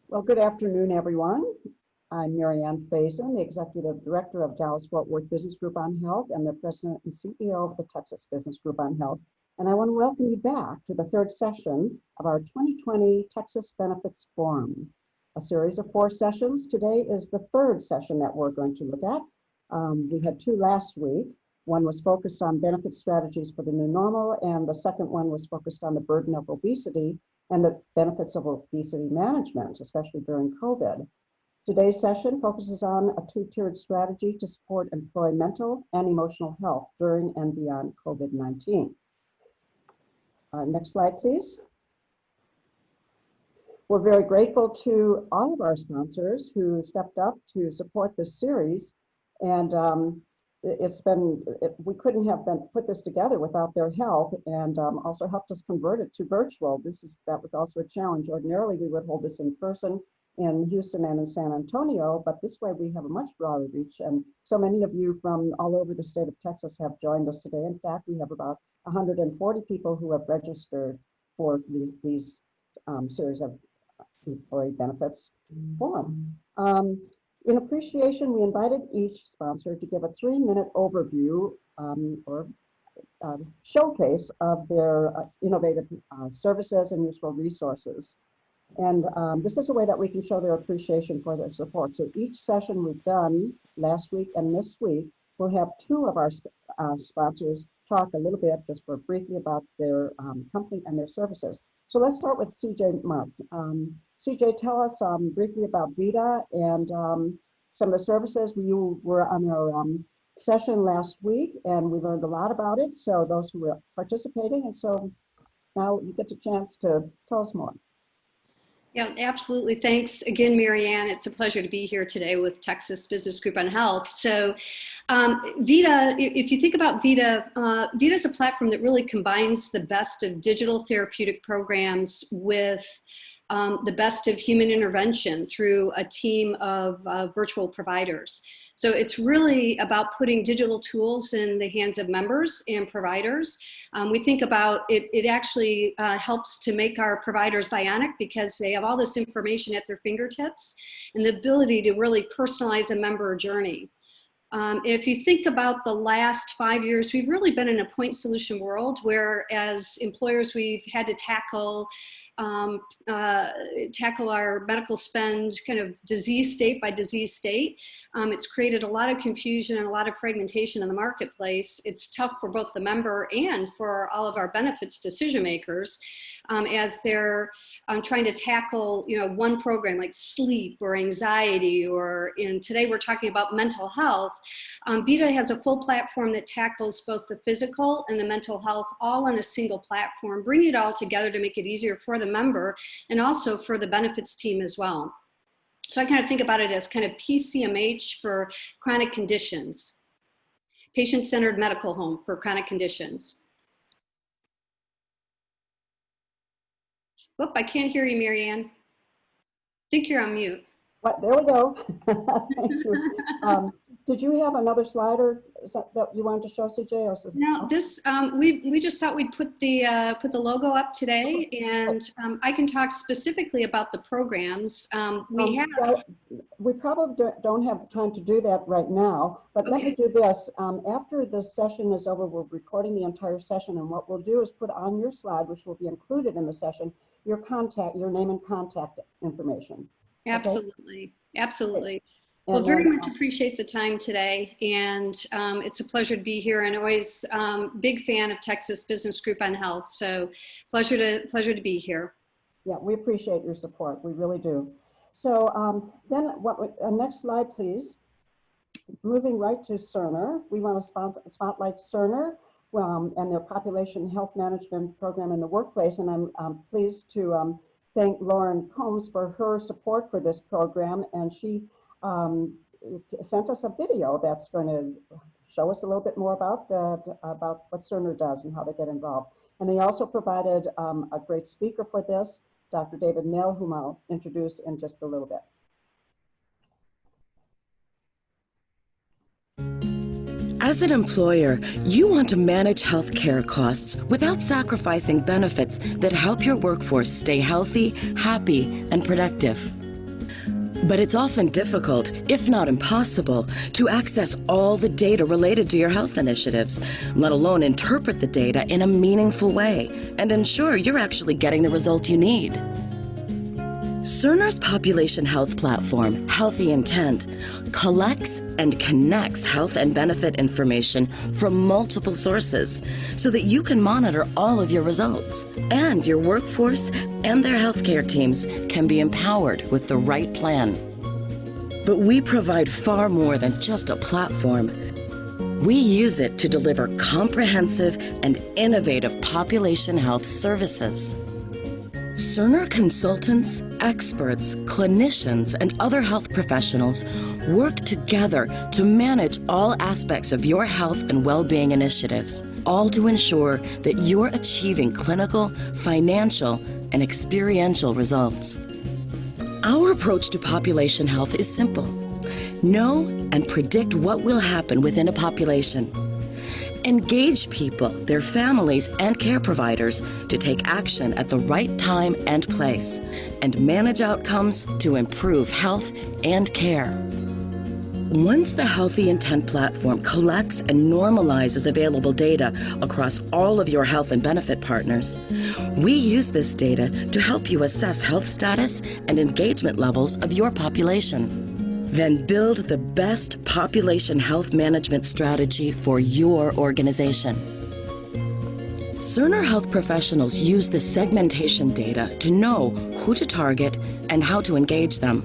Well, good afternoon, everyone. I'm Marianne Faison, the Executive Director of Dallas-Fort Worth Business Group on Health and the President and CEO of the Texas Business Group on Health. And I want to welcome you back to the third session of our 2020 Texas Benefits Forum, a series of 4 sessions. Today is the third session that we're going to look at. We had 2 last week. One was focused on benefit strategies for the new normal, and the second one was focused on the burden of obesity and the benefits of obesity management, especially during COVID. Today's session focuses on a 2-tiered strategy to support employee mental and emotional health during and beyond COVID-19. Next slide, please. We're very grateful to all of our sponsors who stepped up to support this series, and we couldn't have put this together without their help, and also helped us convert it to virtual. That was also a challenge. Ordinarily, we would hold this in person in Houston and in San Antonio, but this way we have a much broader reach, and so many of you from all over the state of Texas have joined us today. In fact, we have about 140 people who have registered for these series of employee benefits forum. In appreciation, we invited each sponsor to give a 3-minute overview or showcase of their innovative services and useful resources. And this is a way that we can show their appreciation for their support. So each session we've done last week and this week, we'll have 2 of our sponsors talk a little bit, just briefly about their company and their services. So let's start with CJ Mark. CJ, tell us briefly about VITA and some of the services. You were on our session last week, and we learned a lot about it. So those who were participating, and so now you get a chance to tell us more. Yeah, absolutely. Thanks again, Marianne. It's a pleasure to be here today with Texas Business Group on Health. So VITA, if you think about VITA, VITA is a platform that really combines the best of digital therapeutic programs with the best of human intervention through a team of virtual providers. So it's really about putting digital tools in the hands of members and providers. We think about it actually helps to make our providers bionic because they have all this information at their fingertips and the ability to really personalize a member journey. If you think about the last 5 years, we've really been in a point solution world where as employers we've had to tackle our medical spend kind of disease state by disease state. It's created a lot of confusion and a lot of fragmentation in the marketplace. It's tough for both the member and for all of our benefits decision makers as they're trying to tackle one program like sleep or anxiety, or today we're talking about mental health. VITA has a full platform that tackles both the physical and the mental health all on a single platform, bringing it all together to make it easier for the member and also for the benefits team as well. So I kind of think about it as kind of PCMH for chronic conditions, patient-centered medical home for chronic conditions. Whoop, I can't hear you, Marianne. I think you're on mute. What, there we go. Thank you. Did you have another slide that you wanted to show, CJ? Or no, this we just thought we'd put the logo up today, and I can talk specifically about the programs. We probably don't have time to do that right now, but let me do this. After the session is over, we're recording the entire session, and what we'll do is put on your slide, which will be included in the session, your name and contact information. Absolutely, okay? Absolutely. Well, very much appreciate the time today, and it's a pleasure to be here, and always big fan of Texas Business Group on Health, so pleasure to be here. Yeah, we appreciate your support, we really do. So then next slide, please. Moving right to Cerner, we want to spotlight Cerner and their population health management program in the workplace, and I'm pleased to thank Lauren Combs for her support for this program, and she sent us a video that's going to show us a little bit more about what Cerner does and how they get involved. And they also provided a great speaker for this, Dr. David Nell, whom I'll introduce in just a little bit. As an employer, you want to manage healthcare costs without sacrificing benefits that help your workforce stay healthy, happy, and productive. But it's often difficult, if not impossible, to access all the data related to your health initiatives, let alone interpret the data in a meaningful way and ensure you're actually getting the results you need. Cerner's population health platform, Healthy Intent, collects and connects health and benefit information from multiple sources so that you can monitor all of your results, and your workforce and their healthcare teams can be empowered with the right plan. But we provide far more than just a platform. We use it to deliver comprehensive and innovative population health services. Cerner consultants, experts, clinicians, and other health professionals work together to manage all aspects of your health and well-being initiatives, all to ensure that you're achieving clinical, financial, and experiential results. Our approach to population health is simple. Know and predict what will happen within a population. Engage people, their families, and care providers to take action at the right time and place, and manage outcomes to improve health and care. Once the Healthy Intent platform collects and normalizes available data across all of your health and benefit partners, we use this data to help you assess health status and engagement levels of your population. Then build the best population health management strategy for your organization. Cerner health professionals use the segmentation data to know who to target and how to engage them,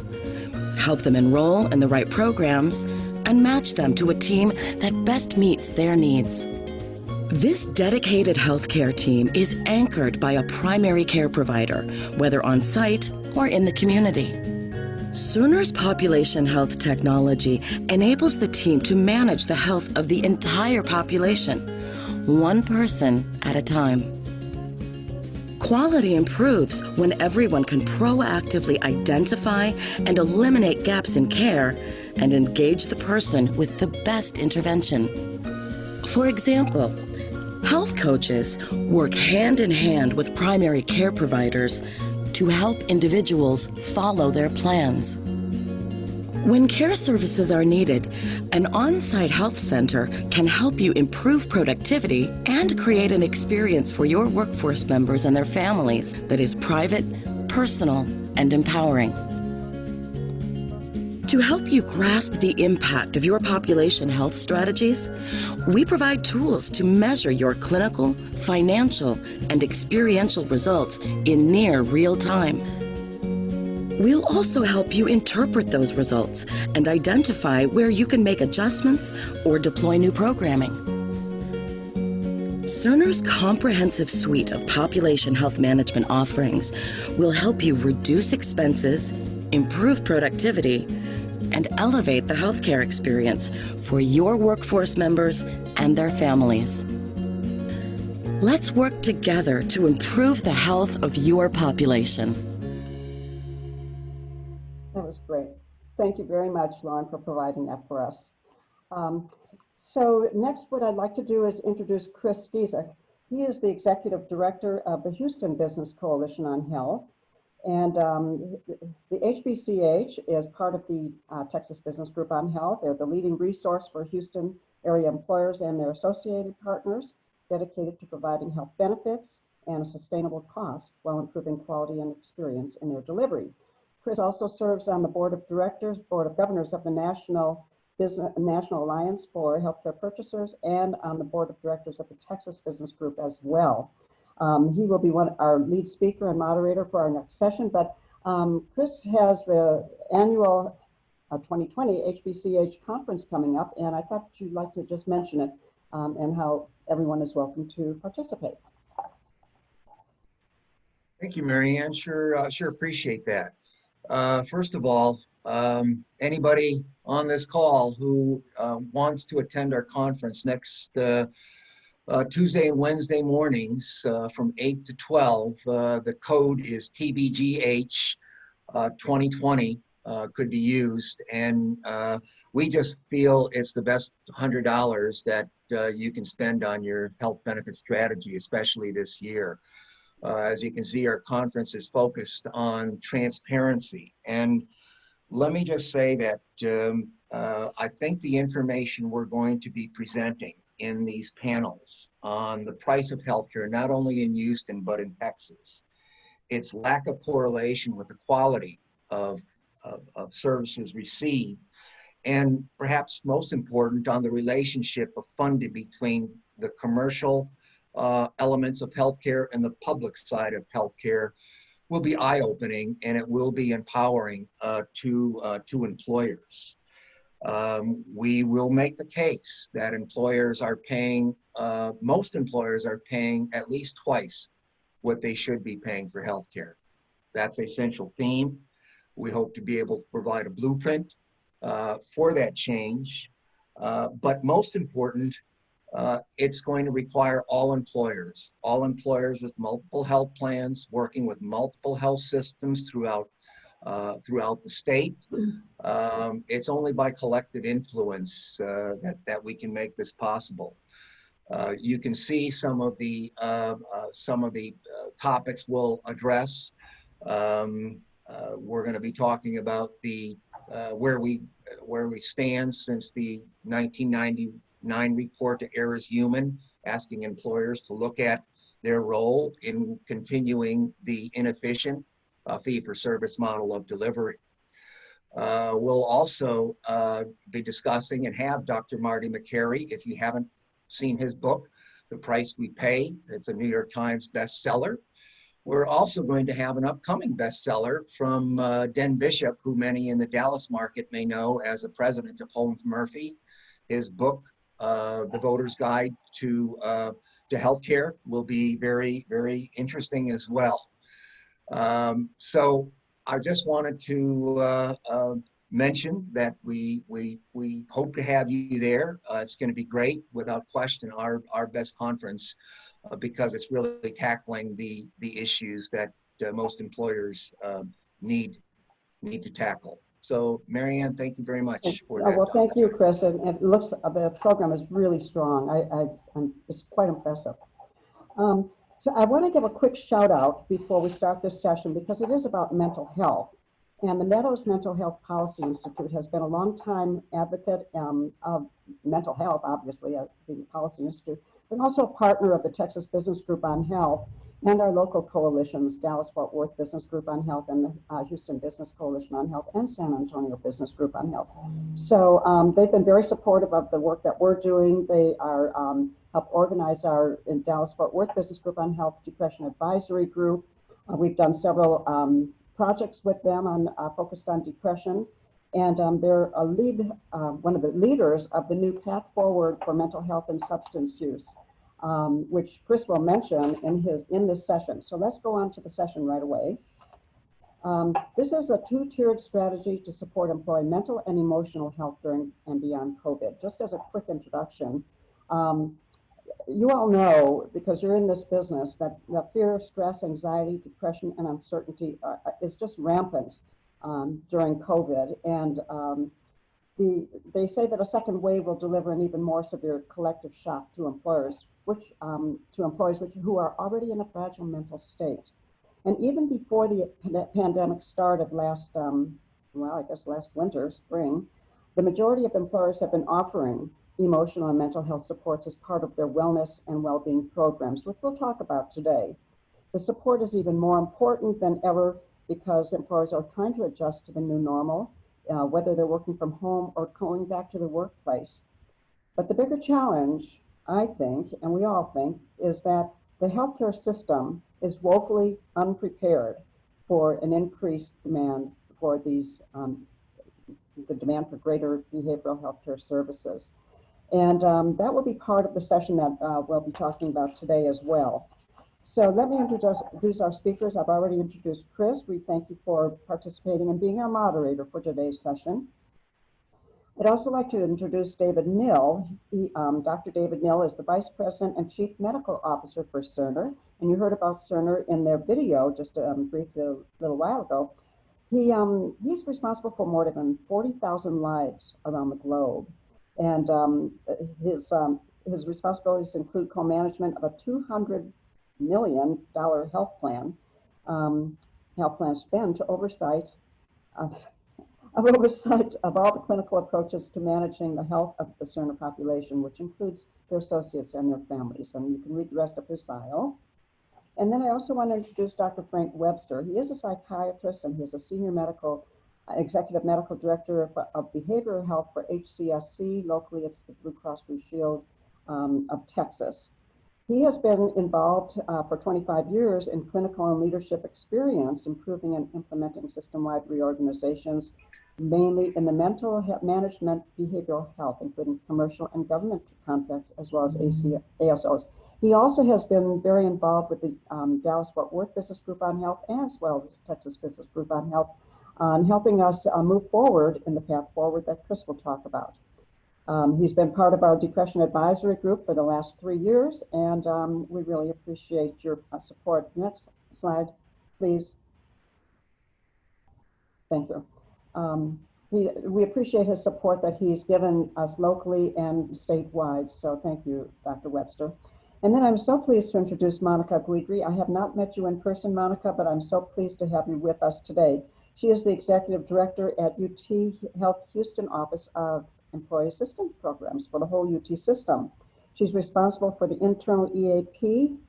help them enroll in the right programs, and match them to a team that best meets their needs. This dedicated healthcare team is anchored by a primary care provider, whether on site or in the community. Cerner's population health technology enables the team to manage the health of the entire population, one person at a time. Quality improves when everyone can proactively identify and eliminate gaps in care and engage the person with the best intervention. For example, health coaches work hand in hand with primary care providers to help individuals follow their plans. When care services are needed, an on-site health center can help you improve productivity and create an experience for your workforce members and their families that is private, personal, and empowering. To help you grasp the impact of your population health strategies, we provide tools to measure your clinical, financial, and experiential results in near real time. We'll also help you interpret those results and identify where you can make adjustments or deploy new programming. Cerner's comprehensive suite of population health management offerings will help you reduce expenses, improve productivity, and elevate the healthcare experience for your workforce members and their families. Let's work together to improve the health of your population. That was great. Thank you very much, Lauren, for providing that for us. So next, what I'd like to do is introduce Chris Giesek. He is the Executive Director of the Houston Business Coalition on Health. And the HBCH is part of the Texas Business Group on Health. They're the leading resource for Houston area employers and their associated partners, dedicated to providing health benefits and a sustainable cost while improving quality and experience in their delivery. Chris also serves on the Board of Governors of the National Alliance for Healthcare Purchasers and on the Board of Directors of the Texas Business Group as well. He will be our lead speaker and moderator for our next session, but Chris has the annual 2020 HBCH conference coming up, and I thought you'd like to just mention it and how everyone is welcome to participate. Thank you, Marianne. Sure appreciate that. First of all, anybody on this call who wants to attend our conference next Tuesday and Wednesday mornings from 8 to 12, the code is TBGH 2020 could be used, and we just feel it's the best $100 that you can spend on your health benefit strategy, especially this year. As you can see, our conference is focused on transparency, and let me just say that I think the information we're going to be presenting in these panels on the price of healthcare, not only in Houston, but in Texas, its lack of correlation with the quality of services received, and perhaps most important, on the relationship of funding between the commercial elements of healthcare and the public side of healthcare will be eye-opening, and it will be empowering to employers. We will make the case that employers are paying, most employers are paying at least twice what they should be paying for healthcare. That's a central theme. We hope to be able to provide a blueprint for that change. But most important, it's going to require all employers with multiple health plans, working with multiple health systems throughout the state. It's only by collective influence that we can make this possible. You can see some of the topics we'll address. We're going to be talking about the where we stand since the 1999 report to Err is Human, asking employers to look at their role in continuing the inefficient fee-for-service model of delivery. We'll also be discussing and have Dr. Marty McCary. If you haven't seen his book, The Price We Pay, it's a New York Times bestseller. We're also going to have an upcoming bestseller from Den Bishop, who many in the Dallas market may know as the president of Holmes Murphy. His book, The Voter's Guide to Healthcare, will be very, very interesting as well. So I just wanted to mention that we hope to have you there. It's going to be great, without question, our best conference, because it's really tackling the issues that most employers need to tackle. So, Marianne, thank you very much for that. Well, thank you, Chris. And it looks the program is really strong. It's quite impressive. So I want to give a quick shout out before we start this session, because it is about mental health. And the Meadows Mental Health Policy Institute has been a long-time advocate of mental health, obviously, the Policy Institute, but also a partner of the Texas Business Group on Health and our local coalitions, Dallas-Fort Worth Business Group on Health and the Houston Business Coalition on Health and San Antonio Business Group on Health. So they've been very supportive of the work that we're doing. They are help organize our in Dallas-Fort Worth Business Group on Health Depression Advisory Group. We've done several projects with them on focused on depression, and they're a one of the leaders of the new Path Forward for Mental Health and Substance Use, which Chris will mention in this session. So let's go on to the session right away. This is a two-tiered strategy to support employee mental and emotional health during and beyond COVID. Just as a quick introduction, you all know, because you're in this business, that fear, stress, anxiety, depression, and uncertainty is just rampant during COVID. And they say that a second wave will deliver an even more severe collective shock to employers, who are already in a fragile mental state. And even before the pandemic started last winter, spring, the majority of employers have been offering emotional and mental health supports as part of their wellness and well-being programs, which we'll talk about today. The support is even more important than ever because employers are trying to adjust to the new normal, whether they're working from home or going back to the workplace. But the bigger challenge, I think, and we all think, is that the healthcare system is woefully unprepared for an increased demand for these, the demand for greater behavioral healthcare services. And that will be part of the session that we'll be talking about today as well. So let me introduce our speakers. I've already introduced Chris. We thank you for participating and being our moderator for today's session. I'd also like to introduce David Nill. Dr. David Nill is the Vice President and Chief Medical Officer for Cerner. And you heard about Cerner in their video just briefly a little while ago. He's responsible for more than 40,000 lives around the globe. And his responsibilities include co-management of a $200 million health plan spend to oversight of oversight of all the clinical approaches to managing the health of the Cerner population, which includes their associates and their families. And you can read the rest of his bio. And then I also want to introduce Dr. Frank Webster. He is a psychiatrist and he's a senior executive medical director of behavioral health for HCSC. Locally, it's the Blue Cross Blue Shield of Texas. He has been involved for 25 years in clinical and leadership experience, improving and implementing system-wide reorganizations, mainly in the mental health management, behavioral health, including commercial and government contracts, as well as ASOs. He also has been very involved with the Dallas-Fort Worth Business Group on Health, as well as Texas Business Group on Health, on helping us move forward in the path forward that Chris will talk about. He's been part of our Depression Advisory Group for the last 3 years, and we really appreciate your support. Next slide, please. Thank you. We appreciate his support that he's given us locally and statewide, so thank you, Dr. Webster. And then I'm so pleased to introduce Monica Guidry. I have not met you in person, Monica, but I'm so pleased to have you with us today. She is the Executive Director at UT Health Houston Office of Employee Assistance Programs for the whole UT system. She's responsible for the internal EAP,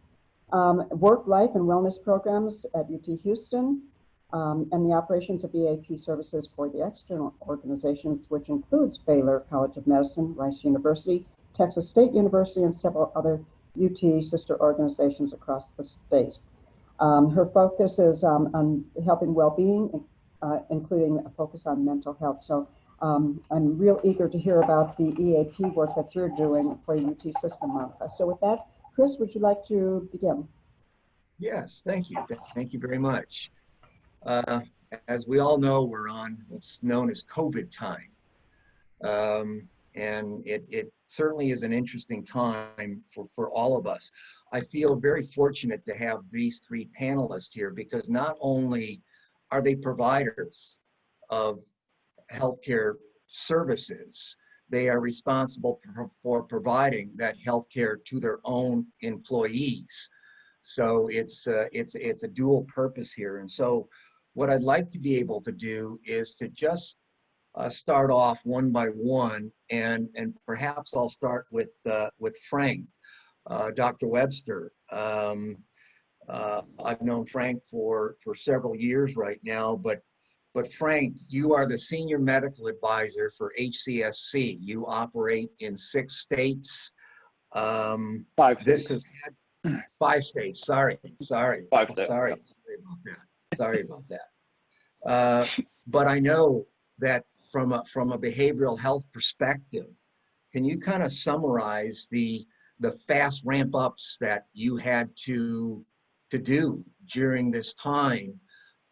work, life, and wellness programs at UT Houston, and the operations of EAP services for the external organizations, which includes Baylor College of Medicine, Rice University, Texas State University, and several other UT sister organizations across the state. Her focus is on helping well-being, including a focus on mental health. So I'm real eager to hear about the EAP work that you're doing for UT system, Monica. So with that, Chris, would you like to begin? Yes, thank you. Thank you very much. As we all know, we're on what's known as COVID time. And it certainly is an interesting time for all of us. I feel very fortunate to have these three panelists here because not only are they providers of healthcare services, they are responsible for providing that healthcare to their own employees. So it's a dual purpose here. And so what I'd like to be able to do is to just start off one by one, and perhaps I'll start with Frank, Dr. Webster. I've known Frank for several years right now, but Frank, you are the senior medical advisor for HCSC. You operate in 6 states. 5 states. This has had 5 states. Sorry. 5 states. Sorry about that. But I know that from a behavioral health perspective, can you kind of summarize the fast ramp ups that you had to do during this time,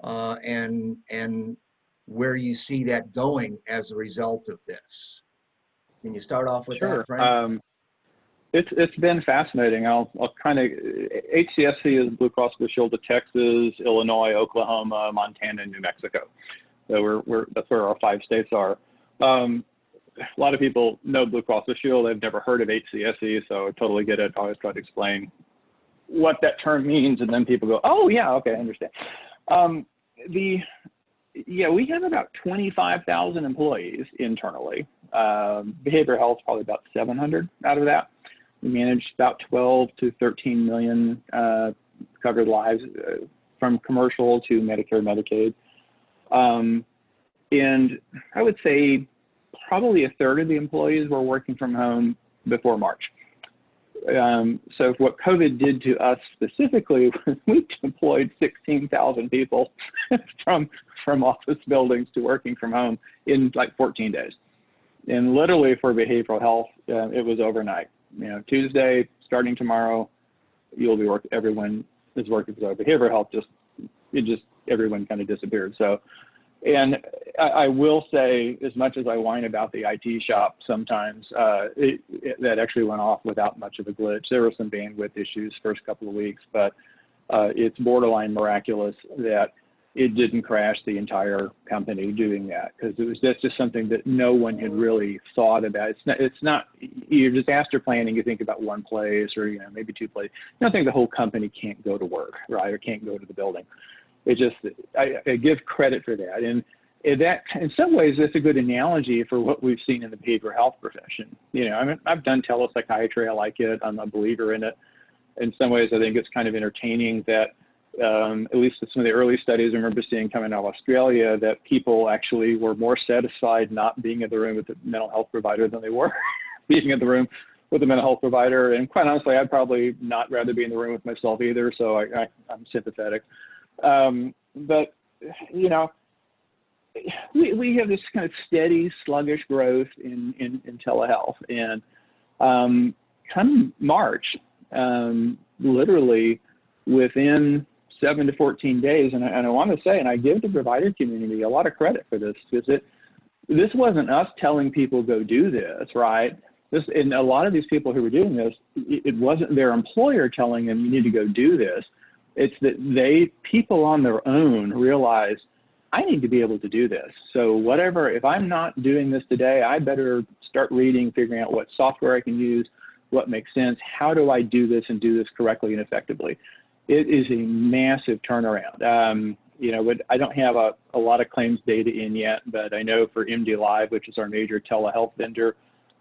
and where you see that going as a result of this? Can you start off with that, Frank? It's been fascinating. I'll kind of, HCSC is Blue Cross Blue Shield of Texas, Illinois, Oklahoma, Montana, and New Mexico. So that's where our 5 states are. A lot of people know Blue Cross Blue Shield. They've never heard of HCSC, so I totally get it. I always try to explain what that term means, and then people go, "Oh yeah, okay, I understand." We have about 25,000 employees internally. Behavioral health is probably about 700 out of that. We manage about 12 to 13 million covered lives, from commercial to Medicare, Medicaid. And I would say probably a third of the employees were working from home before March. So what COVID did to us specifically was we deployed 16,000 people from office buildings to working from home in like 14 days. And literally for behavioral health, it was overnight. Tuesday, starting tomorrow, everyone is working for behavioral health. Everyone kind of disappeared. So, and I will say, as much as I whine about the IT shop sometimes, that actually went off without much of a glitch. There were some bandwidth issues first couple of weeks, but it's borderline miraculous that it didn't crash the entire company doing that, because that's just something that no one had really thought about. It's not your disaster planning. You think about one place or maybe 2 places. You don't think the whole company can't go to work, right, or can't go to the building. I give credit for that. And that in some ways that's a good analogy for what we've seen in the behavioral health profession. You know, I mean, I've done telepsychiatry. I like it. I'm a believer in it. In some ways, I think it's kind of entertaining that at least with some of the early studies I remember seeing coming out of Australia, that people actually were more satisfied not being in the room with the mental health provider than they were being in the room with the mental health provider. And quite honestly, I'd probably not rather be in the room with myself either. So I'm sympathetic. But, you know, we have this kind of steady, sluggish growth in telehealth. And come March, literally within 7 to 14 days, and I want to say, and I give the provider community a lot of credit for this, because this wasn't us telling people go do this, right? And a lot of these people who were doing this, it wasn't their employer telling them you need to go do this. It's that people on their own realize, I need to be able to do this. So whatever, if I'm not doing this today, I better start reading, figuring out what software I can use, what makes sense, how do I do this and do this correctly and effectively. It is a massive turnaround. You know, I don't have a lot of claims data in yet, but I know for MD Live, which is our major telehealth vendor,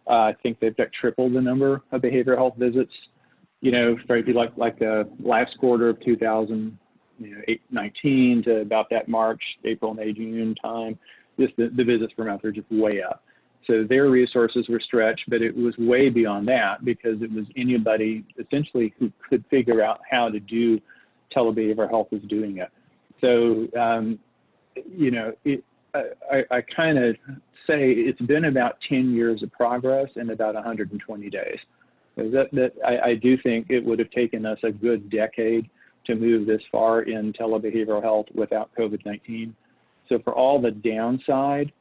I think they've got tripled the number of behavioral health visits, you know, like last quarter of 2019 to about that March, April, May, June time. Just the visits per month are just way up. So their resources were stretched, but it was way beyond that because it was anybody essentially who could figure out how to do telebehavioral health was doing it. So, you know, I kind of say it's been about 10 years of progress in about 120 days. I do think it would have taken us a good decade to move this far in telebehavioral health without COVID-19. So for all the downside,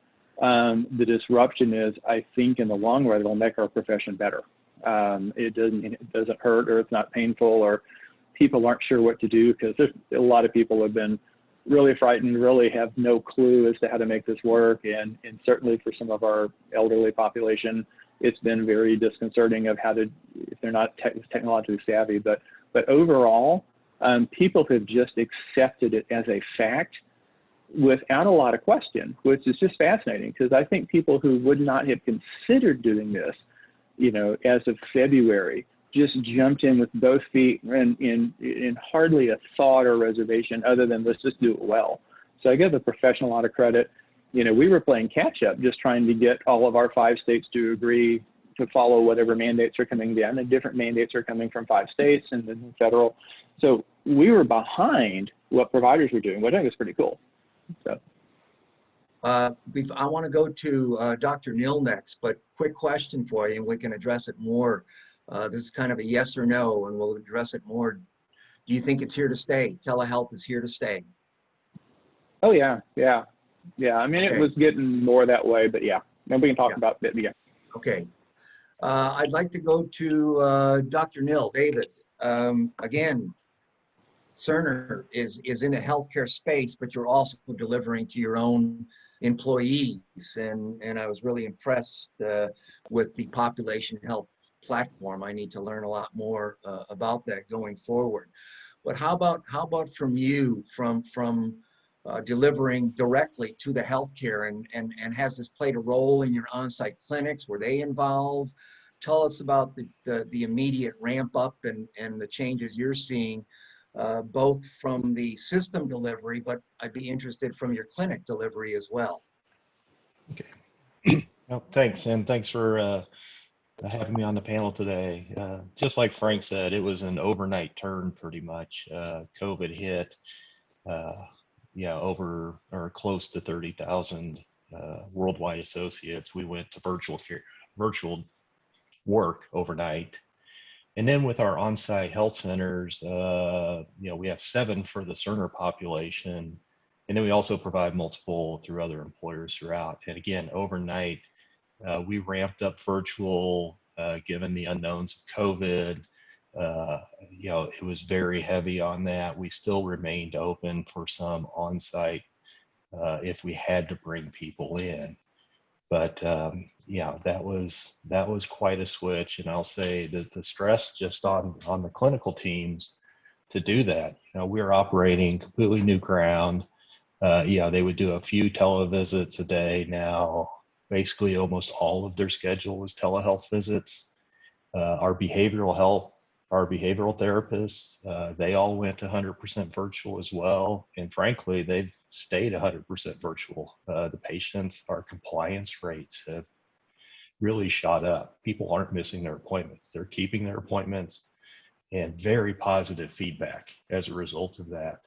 the disruption is, I think in the long run, it'll make our profession better. It doesn't hurt, or it's not painful, or people aren't sure what to do, because a lot of people have been really frightened, really have no clue as to how to make this work. And certainly for some of our elderly population, it's been very disconcerting of how to, if they're not technologically savvy. But overall, people have just accepted it as a fact without a lot of question, which is just fascinating, because I think people who would not have considered doing this, you know, as of February, just jumped in with both feet and in hardly a thought or reservation other than let's just do it well. So I give the profession a lot of credit. You know, we were playing catch up, just trying to get all of our 5 states to agree to follow whatever mandates are coming down, and different mandates are coming from 5 states and then federal. So we were behind what providers were doing, which I think is pretty cool. So. I want to go to Dr. Neal next, but quick question for you, and we can address it more. This is kind of a yes or no, and we'll address it more. Do you think it's here to stay? Telehealth is here to stay? Oh, yeah. I mean, okay. It was getting more that way, but yeah. Then we can talk about it again. Okay. I'd like to go to Dr. Neal. David, again, Cerner is in a healthcare space, but you're also delivering to your own employees. And I was really impressed with the population health platform. I need to learn a lot more about that going forward. But how about from you, from delivering directly to the healthcare, and has this played a role in your on-site clinics? Were they involved? Tell us about the immediate ramp up and the changes you're seeing, both from the system delivery, but I'd be interested from your clinic delivery as well. Okay. Well, thanks, and thanks for having me on the panel today. Just like Frank said, it was an overnight turn pretty much. COVID hit, over or close to 30,000 worldwide associates. We went to virtual work overnight. And then with our on-site health centers, we have 7 for the Cerner population. And then we also provide multiple through other employers throughout. And again, overnight, we ramped up virtual, given the unknowns of COVID. It was very heavy on that. We still remained open for some on-site if we had to bring people in. But that was quite a switch. And I'll say that the stress just on the clinical teams to do that. We're operating completely new ground. Yeah, they would do a few televisits a day. Now, basically, almost all of their schedule was telehealth visits. Our behavioral therapists, they all went 100% virtual as well. And frankly, they've stayed 100% virtual. The patients, our compliance rates have really shot up. People aren't missing their appointments. They're keeping their appointments, and very positive feedback as a result of that.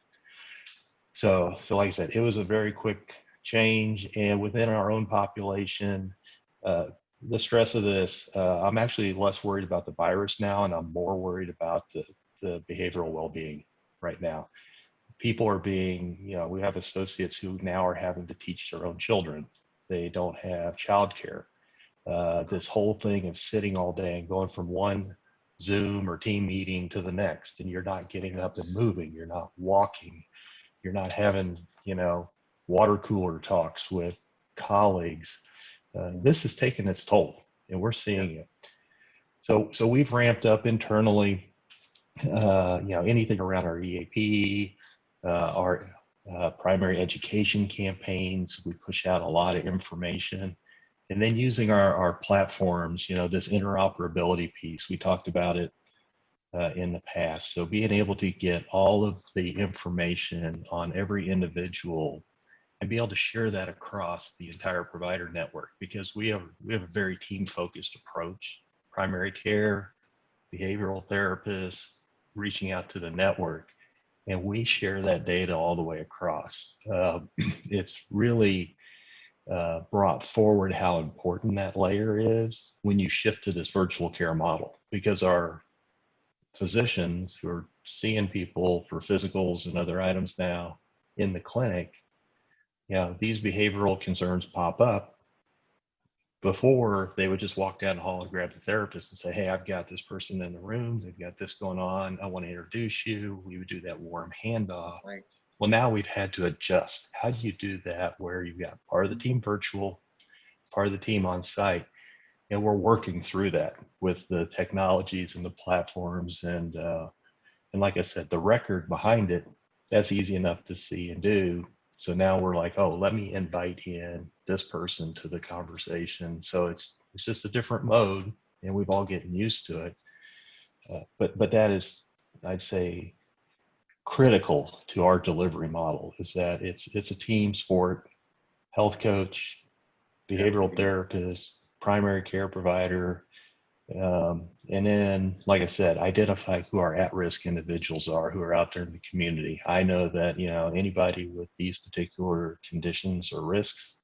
So like I said, it was a very quick change, and within our own population, uh, the stress of this, I'm actually less worried about the virus now, and I'm more worried about the behavioral well-being right now. People are being, we have associates who now are having to teach their own children. They don't have childcare. This whole thing of sitting all day and going from one Zoom or team meeting to the next, and you're not getting up and moving, you're not walking, you're not having, water cooler talks with colleagues. This has taken its toll, and we're seeing it. So we've ramped up internally, anything around our EAP, our primary education campaigns. We push out a lot of information, and then using our platforms, this interoperability piece, we talked about it in the past. So being able to get all of the information on every individual and be able to share that across the entire provider network, because we have a very team focused approach. Primary care, behavioral therapists, reaching out to the network, and we share that data all the way across. It's really brought forward how important that layer is when you shift to this virtual care model, because our physicians who are seeing people for physicals and other items now in the clinic, these behavioral concerns pop up. Before, they would just walk down the hall and grab the therapist and say, hey, I've got this person in the room, they've got this going on, I want to introduce you. We would do that warm handoff. Right. Well, now we've had to adjust. How do you do that where you've got part of the team virtual, part of the team on site? And we're working through that with the technologies and the platforms. And like I said, the record behind it, that's easy enough to see and do. So now we're like, oh, let me invite in this person to the conversation. So it's just a different mode, and we've all getting used to it. But that is, I'd say, critical to our delivery model, is that it's a team sport. Health coach, behavioral therapist, primary care provider, and then, like I said, identify who our at-risk individuals are who are out there in the community. I know that, anybody with these particular conditions or risks,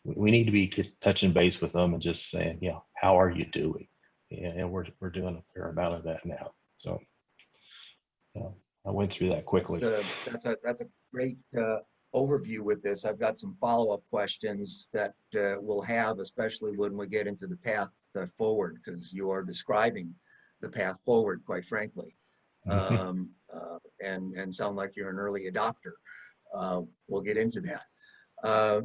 we need to be touching base with them and just saying, how are you doing? And we're doing a fair amount of that now. So I went through that quickly. That's a great overview with this. I've got some follow-up questions that we'll have, especially when we get into the path forward, because you are describing the path forward, quite frankly, and sound like you're an early adopter. We'll get into that.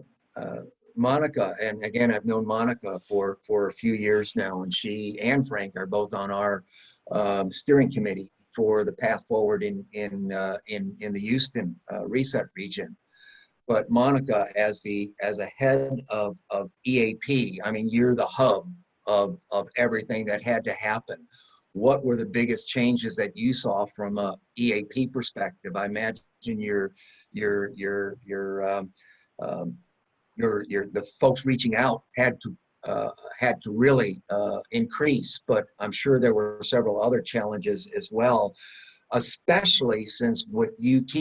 Monica, and again, I've known Monica for a few years now, and she and Frank are both on our steering committee for the path forward in the Houston reset region. But Monica, as a head of EAP, I mean, you're the hub of everything that had to happen. What were the biggest changes that you saw from a EAP perspective? I imagine the folks reaching out had to really increase, but I'm sure there were several other challenges as well, especially since with UT,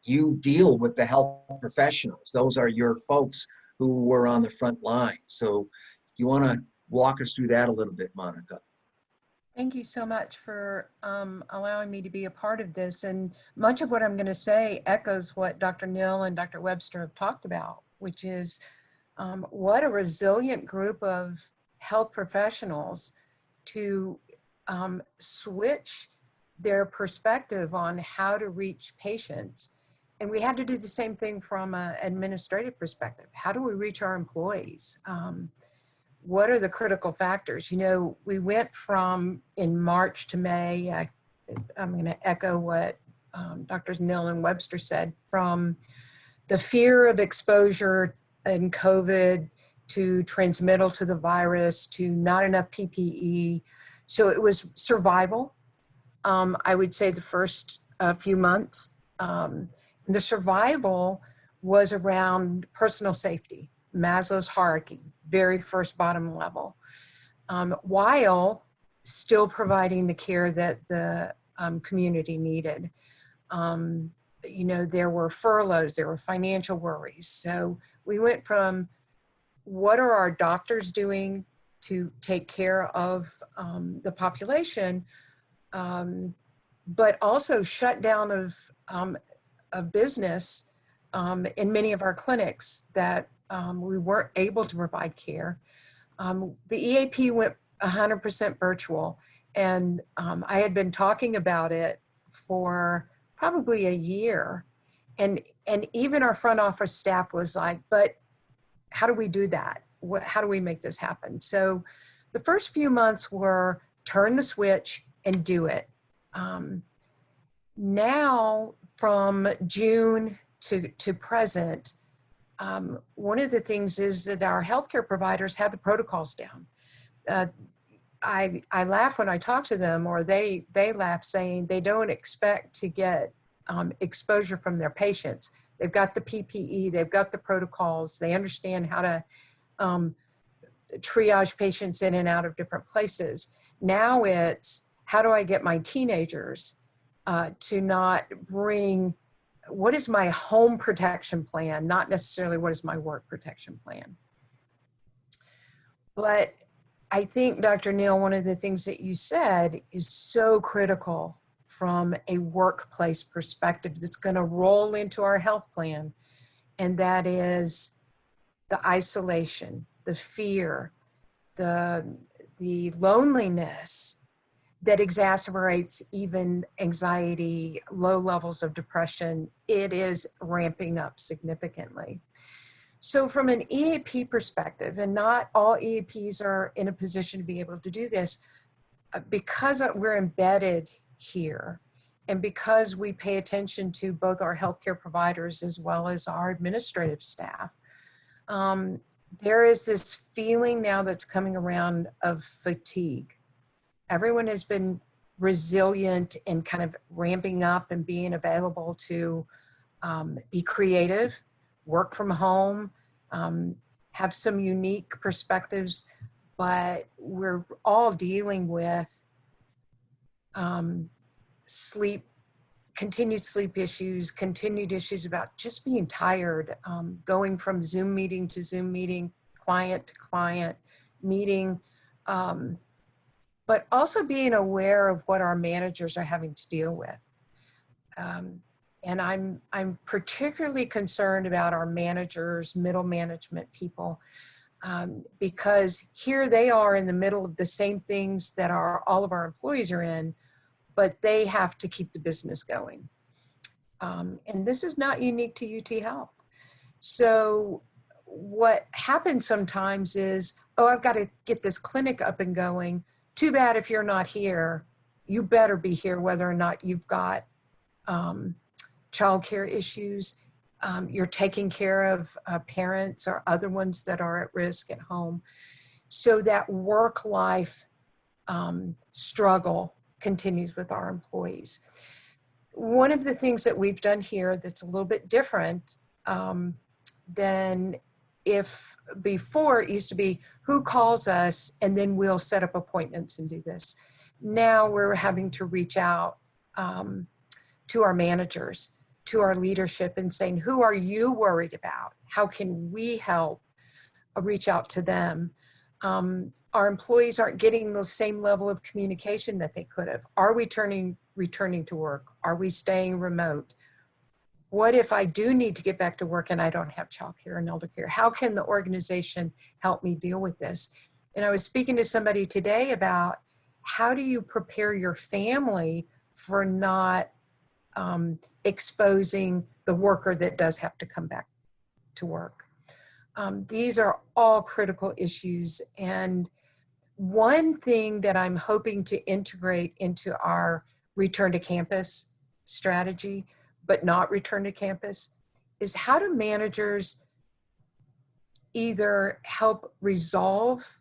you deal with the health professionals. Those are your folks who were on the front line. So you want to walk us through that a little bit, Monica? Thank you so much for allowing me to be a part of this. And much of what I'm going to say echoes what Dr. Neal and Dr. Webster have talked about, which is what a resilient group of health professionals to switch their perspective on how to reach patients. And we had to do the same thing from an administrative perspective. How do we reach our employees? What are the critical factors? We went from in March to May, I'm going to echo what Drs. Neal and Webster said, from the fear of exposure in COVID to transmittal to the virus, to not enough PPE. So it was survival. I would say the first few months. The survival was around personal safety, Maslow's hierarchy, very first bottom level, while still providing the care that the community needed. You know, there were furloughs, there were financial worries. So we went from what are our doctors doing to take care of the population, but also shut down of business in many of our clinics that we weren't able to provide care. The EAP went 100% virtual, and I had been talking about it for probably a year, and even our front office staff was like, but how do we do that? How do we make this happen? So the first few months were turn the switch and do it. Now, from June to present, one of the things is that our healthcare providers have the protocols down. I laugh when I talk to them, or they laugh, saying they don't expect to get exposure from their patients. They've got the PPE, they've got the protocols, they understand how to triage patients in and out of different places. Now it's, how do I get my teenagers to not bring, what is my home protection plan, not necessarily what is my work protection plan. But I think, Dr. Neal, one of the things that you said is so critical from a workplace perspective that's going to roll into our health plan, and that is the isolation, the fear, the loneliness that exacerbates even anxiety, low levels of depression. It is ramping up significantly. So from an EAP perspective, and not all EAPs are in a position to be able to do this, because we're embedded here, and because we pay attention to both our healthcare providers as well as our administrative staff, there is this feeling now that's coming around of fatigue. Everyone has been resilient and kind of ramping up and being available to be creative, work from home, have some unique perspectives, but we're all dealing with continued sleep issues, continued issues about just being tired, going from Zoom meeting to Zoom meeting, client to client meeting, but also being aware of what our managers are having to deal with. And I'm particularly concerned about our managers, middle management people, because here they are in the middle of the same things that all of our employees are in, but they have to keep the business going. And this is not unique to UT Health. So what happens sometimes is, oh, I've got to get this clinic up and going. Too bad if you're not here. You better be here whether or not you've got childcare issues, you're taking care of parents or other ones that are at risk at home. So that work-life struggle continues with our employees. One of the things that we've done here that's a little bit different than if before it used to be who calls us and then we'll set up appointments and do this. Now we're having to reach out to our managers, to our leadership, and saying, who are you worried about? How can we help? Reach out to them. Our employees aren't getting the same level of communication that they could have. Are we returning to work? Are we staying remote? What if I do need to get back to work and I don't have childcare and elder care? How can the organization help me deal with this? And I was speaking to somebody today about how do you prepare your family for not exposing the worker that does have to come back to work. These are all critical issues. And one thing that I'm hoping to integrate into our return to campus strategy, but not return to campus, is how do managers either help resolve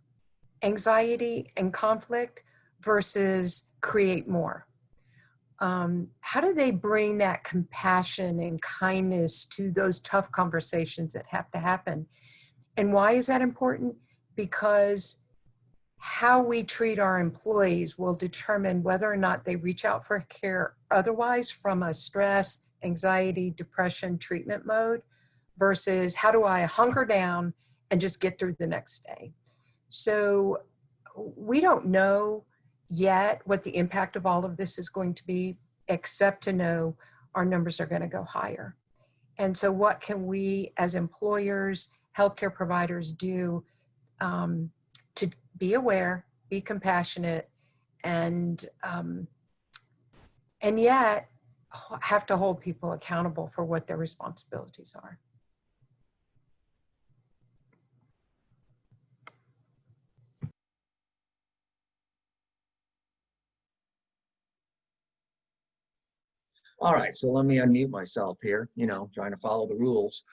anxiety and conflict versus create more? How do they bring that compassion and kindness to those tough conversations that have to happen? And why is that important? Because how we treat our employees will determine whether or not they reach out for care otherwise from a stress, anxiety, depression treatment mode versus how do I hunker down and just get through the next day. So we don't know yet what the impact of all of this is going to be, except to know our numbers are going to go higher. And so what can we as employers, healthcare providers do to be aware, be compassionate, and yet have to hold people accountable for what their responsibilities are. All right, so let me unmute myself here, trying to follow the rules.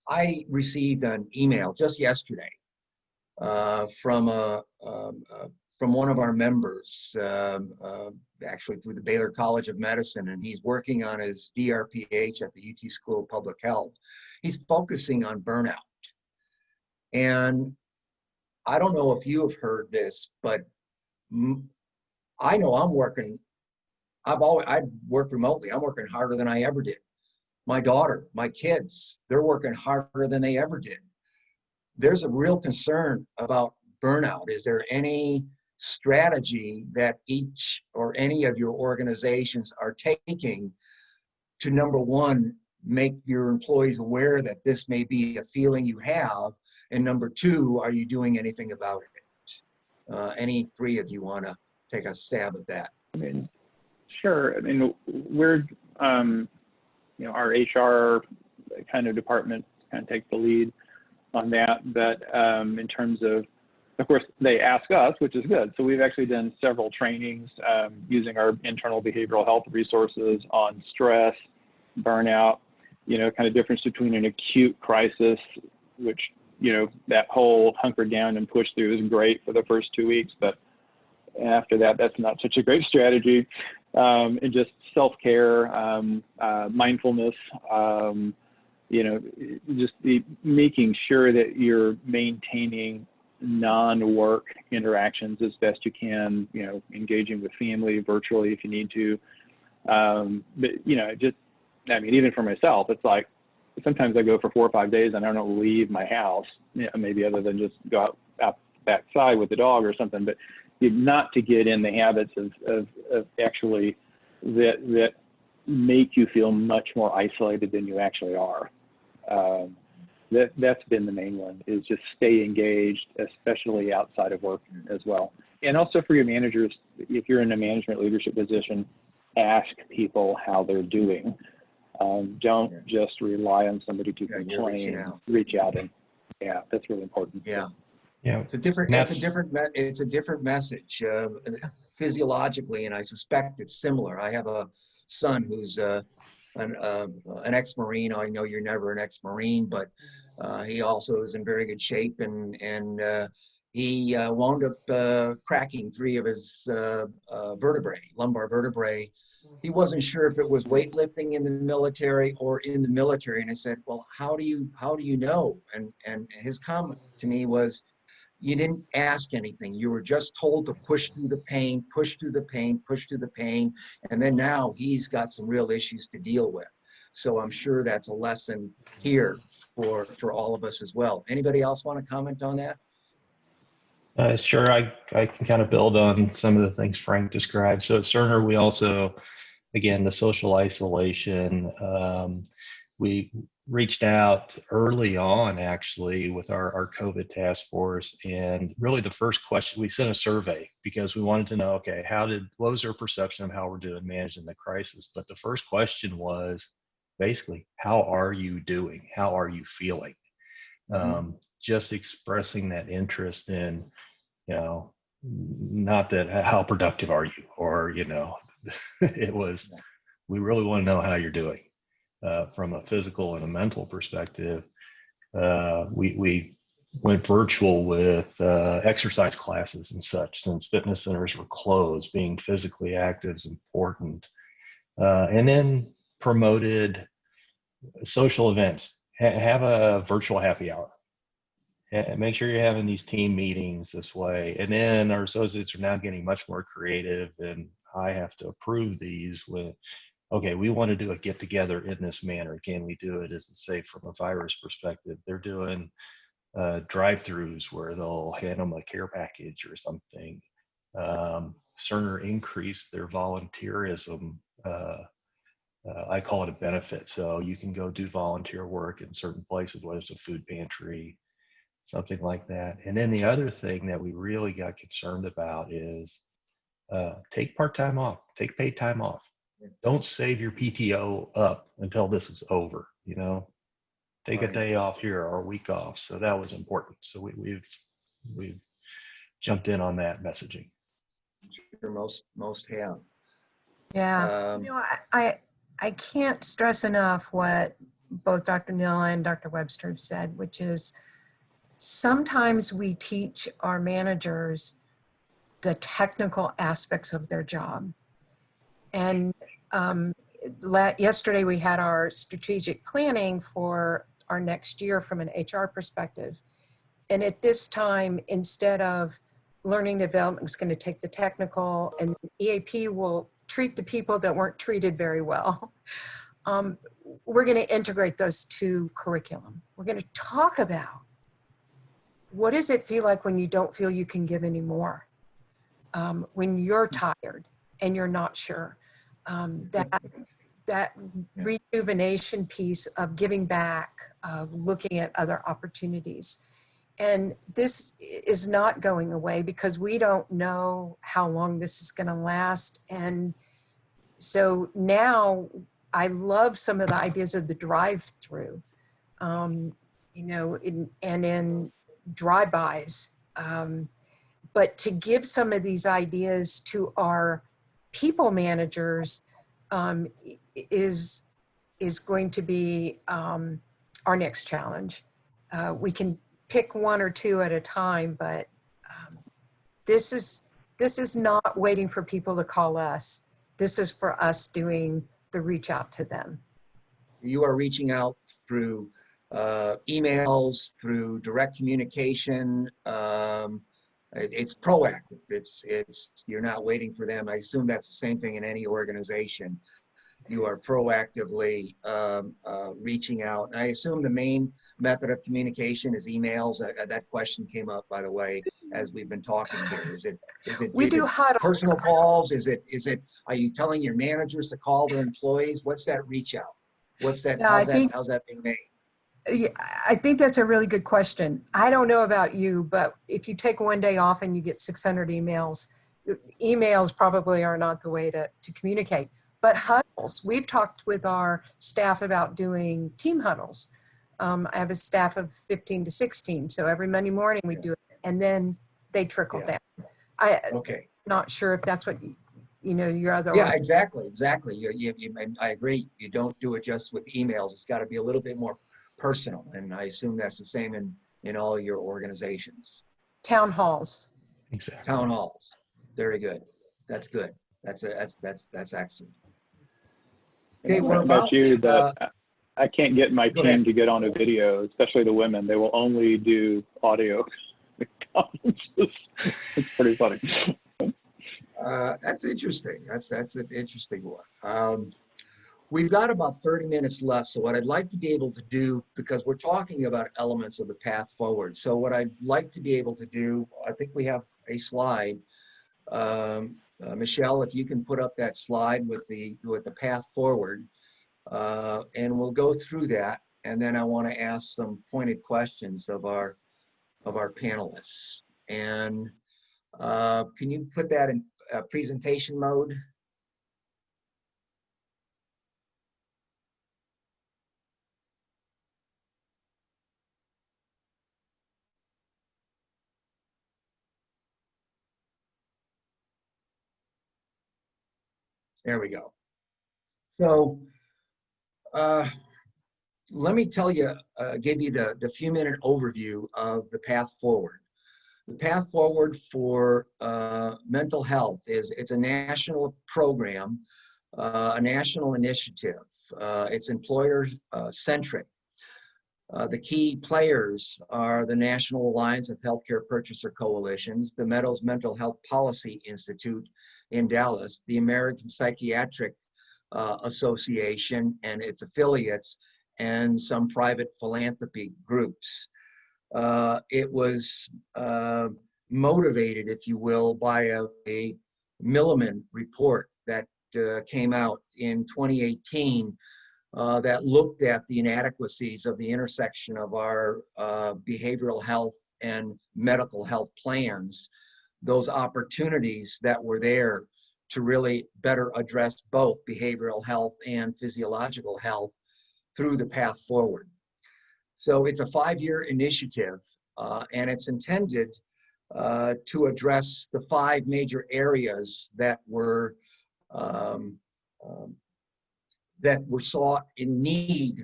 I received an email just yesterday from one of our members, actually through the Baylor College of Medicine, and he's working on his DRPH at the UT School of Public Health. He's focusing on burnout. And I don't know if you have heard this, but I know I work remotely. I'm working harder than I ever did. My daughter, my kids, they're working harder than they ever did. There's a real concern about burnout. Is there any strategy that each or any of your organizations are taking to, number one, make your employees aware that this may be a feeling you have, and number two, are you doing anything about it? Any three of you want to take a stab at that? I mean, sure. I mean, we're, our HR kind of department kind of takes the lead on that. But in terms of course, they ask us, which is good. So we've actually done several trainings using our internal behavioral health resources on stress, burnout, kind of difference between an acute crisis, which, that whole hunker down and push through is great for the first 2 weeks, but after that, that's not such a great strategy. And just self-care, mindfulness, just making sure that you're maintaining non-work interactions as best you can, engaging with family virtually if you need to. But, even for myself, it's like, sometimes I go for 4 or 5 days and I don't leave my house, maybe other than just go out backside with the dog or something, but not to get in the habits of actually that make you feel much more isolated than you actually are. That's been the main one, is just stay engaged, especially outside of work as well. And also for your managers, if you're in a management leadership position, ask people how they're doing. Don't just rely on somebody to complain. Reach out, and that's really important. Yeah. Yeah, it's a different message physiologically, and I suspect it's similar. I have a son who's an ex-Marine. I know you're never an ex-Marine, but he also is in very good shape, and he wound up cracking 3 of his lumbar vertebrae. He wasn't sure if it was weightlifting in the military or in the military, and I said, "Well, how do you know?" And his comment to me was, "You didn't ask anything. You were just told to push through the pain, push through the pain, push through the pain." And then now he's got some real issues to deal with. So I'm sure that's a lesson here for all of us as well. Anybody else want to comment on that? Sure, I can kind of build on some of the things Frank described. So at Cerner, we also, again, the social isolation, we reached out early on actually with our COVID task force, and really the first question, we sent a survey because we wanted to know, okay, what was their perception of how we're doing managing the crisis? But the first question was basically, how are you doing? How are you feeling? Just expressing that interest in, not that how productive are you, or, it was We really want to know how you're doing from a physical and a mental perspective. We went virtual with exercise classes and such, since fitness centers were closed. Being physically active is important. And then promoted social events. Have a virtual happy hour. Make sure you're having these team meetings this way. And then our associates are now getting much more creative, and I have to approve these with, okay, we want to do a get together in this manner. Can we do it? Is it safe from a virus perspective? They're doing drive-throughs where they'll hand them a care package or something. Cerner increased their volunteerism. I call it a benefit. So you can go do volunteer work in certain places, whether it's a food pantry, something like that. And then the other thing that we really got concerned about is take part-time off, take paid time off. Don't save your PTO up until this is over, you know, take a day off here or a week off. So that was important. So we've jumped in on that messaging. Sure, most have. Yeah. I can't stress enough what both Dr. Neal and Dr. Webster have said, which is sometimes we teach our managers the technical aspects of their job. And yesterday we had our strategic planning for our next year from an HR perspective. And at this time, instead of learning development is going to take the technical, and EAP will treat the people that weren't treated very well. We're going to integrate those two curriculum. We're going to talk about what does it feel like when you don't feel you can give anymore, when you're tired and you're not sure. That rejuvenation piece of giving back, of looking at other opportunities. And this is not going away because we don't know how long this is going to last. And so now I love some of the ideas of the drive-through, you know, in drive-bys. But to give some of these ideas to our people managers is going to be our next challenge. We can pick one or two at a time, but this is not waiting for people to call us. This is for us doing the reach out to them. You are reaching out through emails, through direct communication. It's proactive. It's you're not waiting for them. I assume that's the same thing in any organization. You are proactively reaching out. And I assume the main method of communication is emails. That question came up, by the way, as we've been talking here. Is it huddles. Personal calls? Is it are you telling your managers to call their employees? What's that reach out? What's that? Yeah, how's that being made? Yeah, I think that's a really good question. I don't know about you, but if you take one day off and you get 600 emails, emails probably are not the way to communicate. But huddles, we've talked with our staff about doing team huddles. I have a staff of 15 to 16. So every Monday morning we do it, and then they trickle down. Okay. Not sure if that's what, you know, your other. Yeah, exactly. I agree. You don't do it just with emails. It's got to be a little bit more personal, and I assume that's the same in all your organizations. Town halls. Exactly. Town halls. Very good. That's good. That's excellent. Okay, we're about. I can't get my Go team ahead. to get on a video, especially the women. They will only do audio. It's pretty funny. That's interesting. That's an interesting one. We've got about 30 minutes left. So what I'd like to be able to do, because we're talking about elements of the path forward. So what I'd like to be able to do, I think we have a slide. Michelle, if you can put up that slide with the path forward, and we'll go through that. And then I want to ask some pointed questions of our panelists. And can you put that in presentation mode? There we go. So let me tell you, give you the few-minute overview of the path forward. The path forward for mental health it's a national program, a national initiative. It's employer-centric. The key players are the National Alliance of Healthcare Purchaser Coalitions, the Meadows Mental Health Policy Institute in Dallas, the American Psychiatric Association and its affiliates, and some private philanthropy groups. It was motivated, if you will, by a Milliman report that came out in 2018 that looked at the inadequacies of the intersection of our behavioral health and medical health plans, those opportunities that were there to really better address both behavioral health and physiological health through the path forward. So it's a 5-year initiative, and it's intended to address the 5 major areas that were sought in need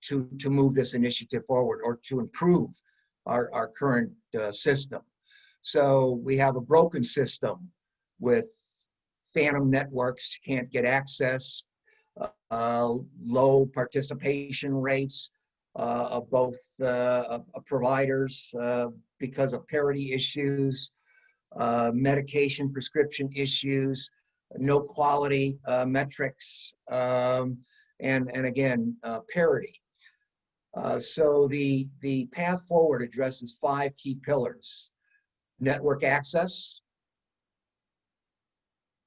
to move this initiative forward or to improve our current system. So we have a broken system with phantom networks, can't get access, low participation rates of both providers because of parity issues, medication prescription issues, no quality metrics, and again, parity. So the path forward addresses 5 key pillars: network access,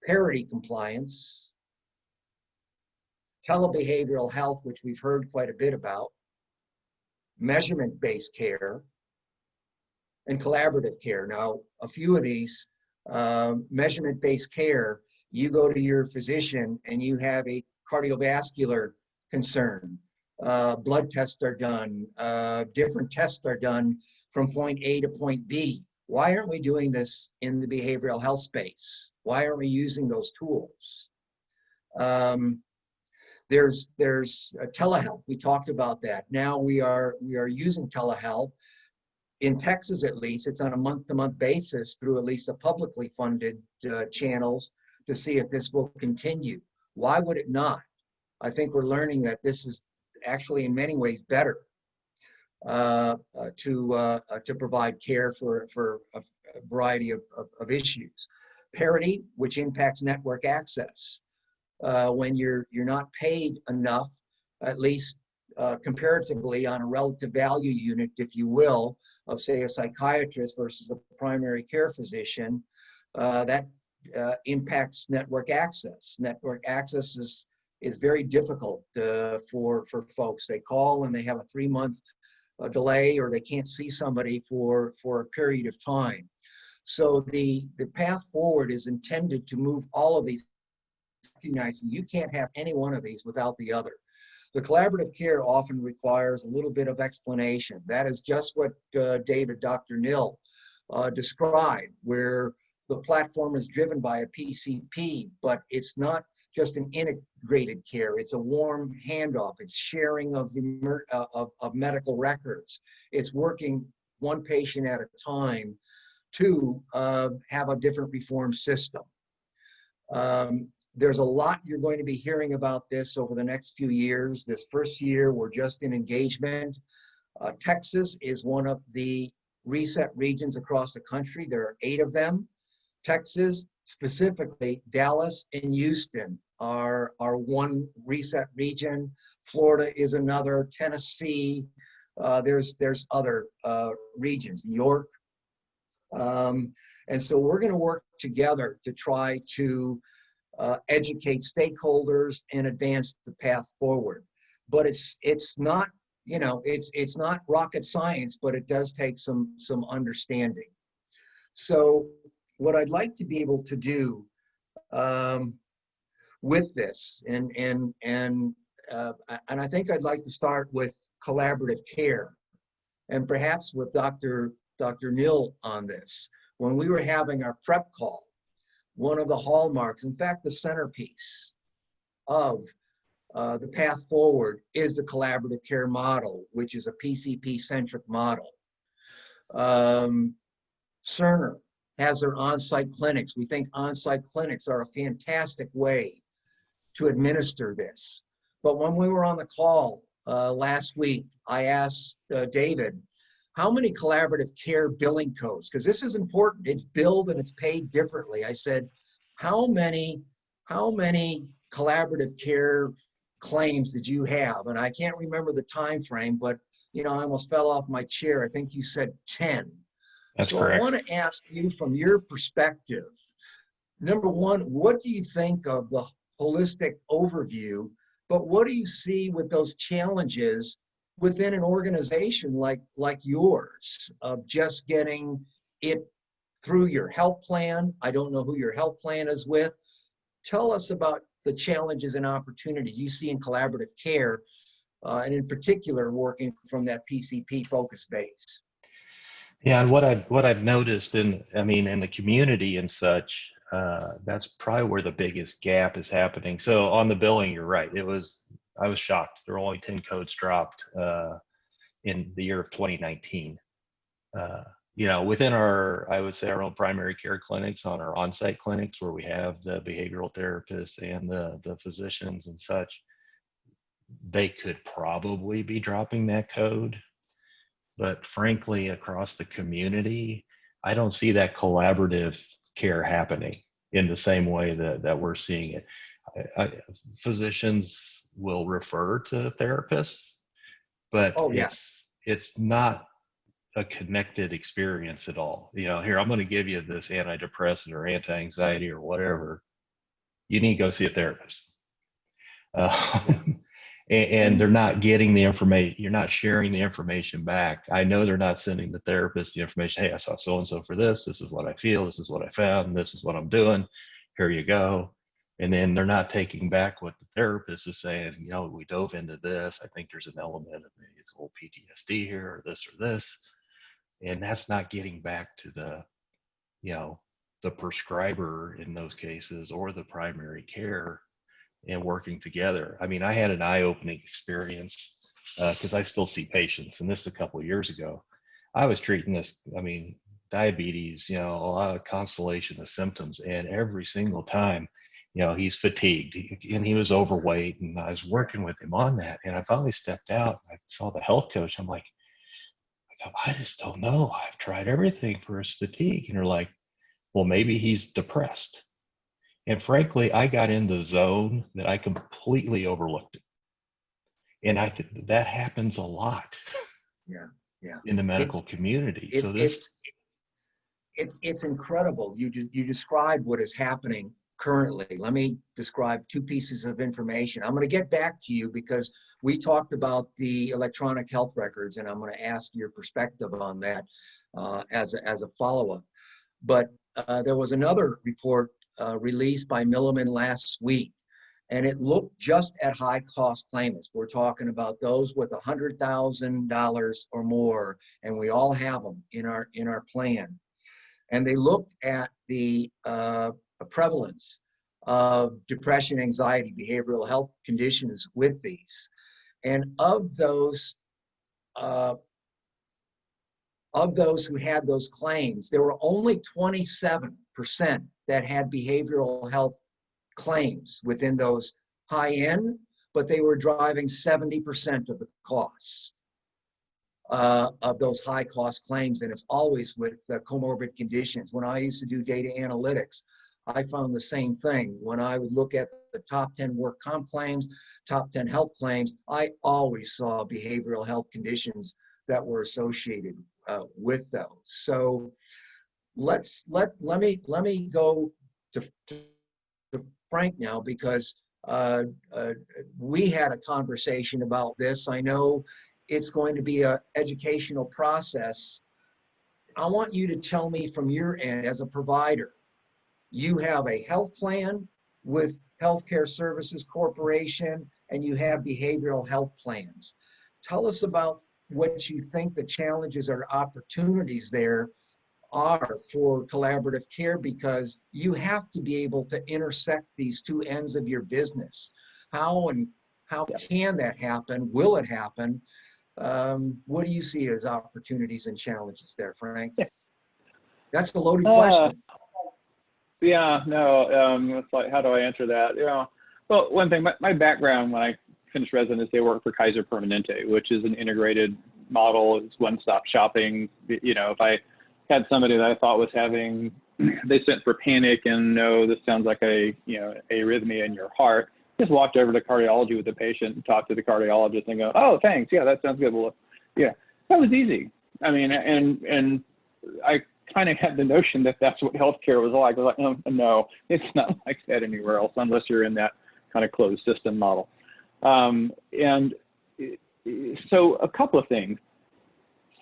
parity compliance, telebehavioral health, which we've heard quite a bit about, measurement-based care, and collaborative care. Now, a few of these, measurement-based care, you go to your physician and you have a cardiovascular concern. Blood tests are done, different tests are done from point A to point B. Why aren't we doing this in the behavioral health space? Why aren't we using those tools? There's telehealth. We talked about that. Now we are using telehealth. In Texas, at least, it's on a month-to-month basis through at least the publicly funded channels to see if this will continue. Why would it not? I think we're learning that this is actually in many ways better to provide care for a variety of issues. Parity, which impacts network access. When you're not paid enough, at least comparatively on a relative value unit, if you will, of say a psychiatrist versus a primary care physician, that impacts network access. Network access is very difficult for folks. They call and they have a 3-month delay, or they can't see somebody for a period of time. So the path forward is intended to move all of these, recognizing you can't have any one of these without the other. The collaborative care often requires a little bit of explanation. That is just what Dr. Nill described, where the platform is driven by a PCP, but it's not just an integrated care. It's a warm handoff. It's sharing of medical records. It's working one patient at a time to have a different reform system. There's a lot you're going to be hearing about this over the next few years. This first year, we're just in engagement. Texas is one of the reset regions across the country. There are 8 of them. Texas, specifically Dallas and Houston are one reset region. Florida is another. Tennessee, there's other regions, New York. And so we're going to work together to try to educate stakeholders and advance the path forward. But it's not, you know, it's not rocket science, but it does take some understanding. So what I'd like to be able to do with this, and I think I'd like to start with collaborative care, and perhaps with Dr. Nill on this. When we were having our prep call, one of the hallmarks, in fact, the centerpiece of the path forward is the collaborative care model, which is a PCP-centric model. Cerner has their on-site clinics. We think on-site clinics are a fantastic way to administer this. But when we were on the call last week, I asked David, how many collaborative care billing codes? Because this is important. It's billed and it's paid differently. I said, how many collaborative care claims did you have? And I can't remember the time frame, but I almost fell off my chair. I think you said 10. That's so correct. I want to ask you, from your perspective, number one, what do you think of the holistic overview, but what do you see with those challenges within an organization like yours of just getting it through your health plan? I don't know who your health plan is with. Tell us about the challenges and opportunities you see in collaborative care, and in particular, working from that PCP focus base. Yeah, and what I've noticed in the community and such, that's probably where the biggest gap is happening. So on the billing, you're right. I was shocked. There were only 10 codes dropped in the year of 2019. Within I would say our own primary care clinics, on our on-site clinics where we have the behavioral therapists and the physicians and such, they could probably be dropping that code. But frankly, across the community, I don't see that collaborative care happening in the same way that we're seeing it. Physicians will refer to therapists, but it's not a connected experience at all. Here, I'm going to give you this antidepressant or anti-anxiety or whatever. You need to go see a therapist. And they're not getting the information. You're not sharing the information back. I know they're not sending the therapist the information. Hey, I saw so-and-so for this. This is what I feel. This is what I found. This is what I'm doing. Here you go. And then they're not taking back what the therapist is saying. We dove into this. I think there's an element of maybe it's old PTSD here or this or this. And that's not getting back to the prescriber in those cases or the primary care and working together. I had an eye-opening experience because I still see patients, and this is a couple of years ago. I was treating this, diabetes, a lot of constellation of symptoms, and every single time, he's fatigued and he was overweight, and I was working with him on that. And I finally stepped out. I saw the health coach. I'm like, I just don't know. I've tried everything for his fatigue. And they're like, well, maybe he's depressed. And frankly, I got in the zone that I completely overlooked it. And that happens a lot. In the medical community. It's incredible. You described what is happening currently. Let me describe two pieces of information. I'm going to get back to you because we talked about the electronic health records, and I'm going to ask your perspective on that as a follow-up. But there was another report released by Milliman last week, and it looked just at high-cost claimants. We're talking about those with $100,000 or more, and we all have them in our plan. And they looked at the prevalence of depression, anxiety, behavioral health conditions with these. And of those who had those claims, there were only 27% that had behavioral health claims within those high end, but they were driving 70% of the costs of those high cost claims. And it's always with comorbid conditions. When I used to do data analytics, I found the same thing. When I would look at the top 10 work comp claims, top 10 health claims, I always saw behavioral health conditions that were associated with those. So let me go to Frank now, because we had a conversation about this. I know it's going to be an educational process. I want you to tell me from your end as a provider, you have a health plan with Healthcare Services Corporation, and you have behavioral health plans. Tell us about what you think the challenges or opportunities there are for collaborative care, because you have to be able to intersect these two ends of your business. How How Yeah. can that happen? Will it happen? What do you see as opportunities and challenges there, Frank? Yeah. That's a loaded question. Yeah, no, it's like, how do I answer that? Well, one thing, my background when I finished residency, I worked for Kaiser Permanente, which is an integrated model. It's one-stop shopping. If I had somebody that I thought was having, they sent for panic and no, this sounds like a, arrhythmia in your heart, just walked over to cardiology with the patient and talked to the cardiologist and go, oh, thanks. Yeah, that sounds good. Well, yeah, that was easy. I mean, and I kind of had the notion that that's what healthcare was like. I was like, oh, no, it's not like that anywhere else unless you're in that kind of closed system model. And so a couple of things.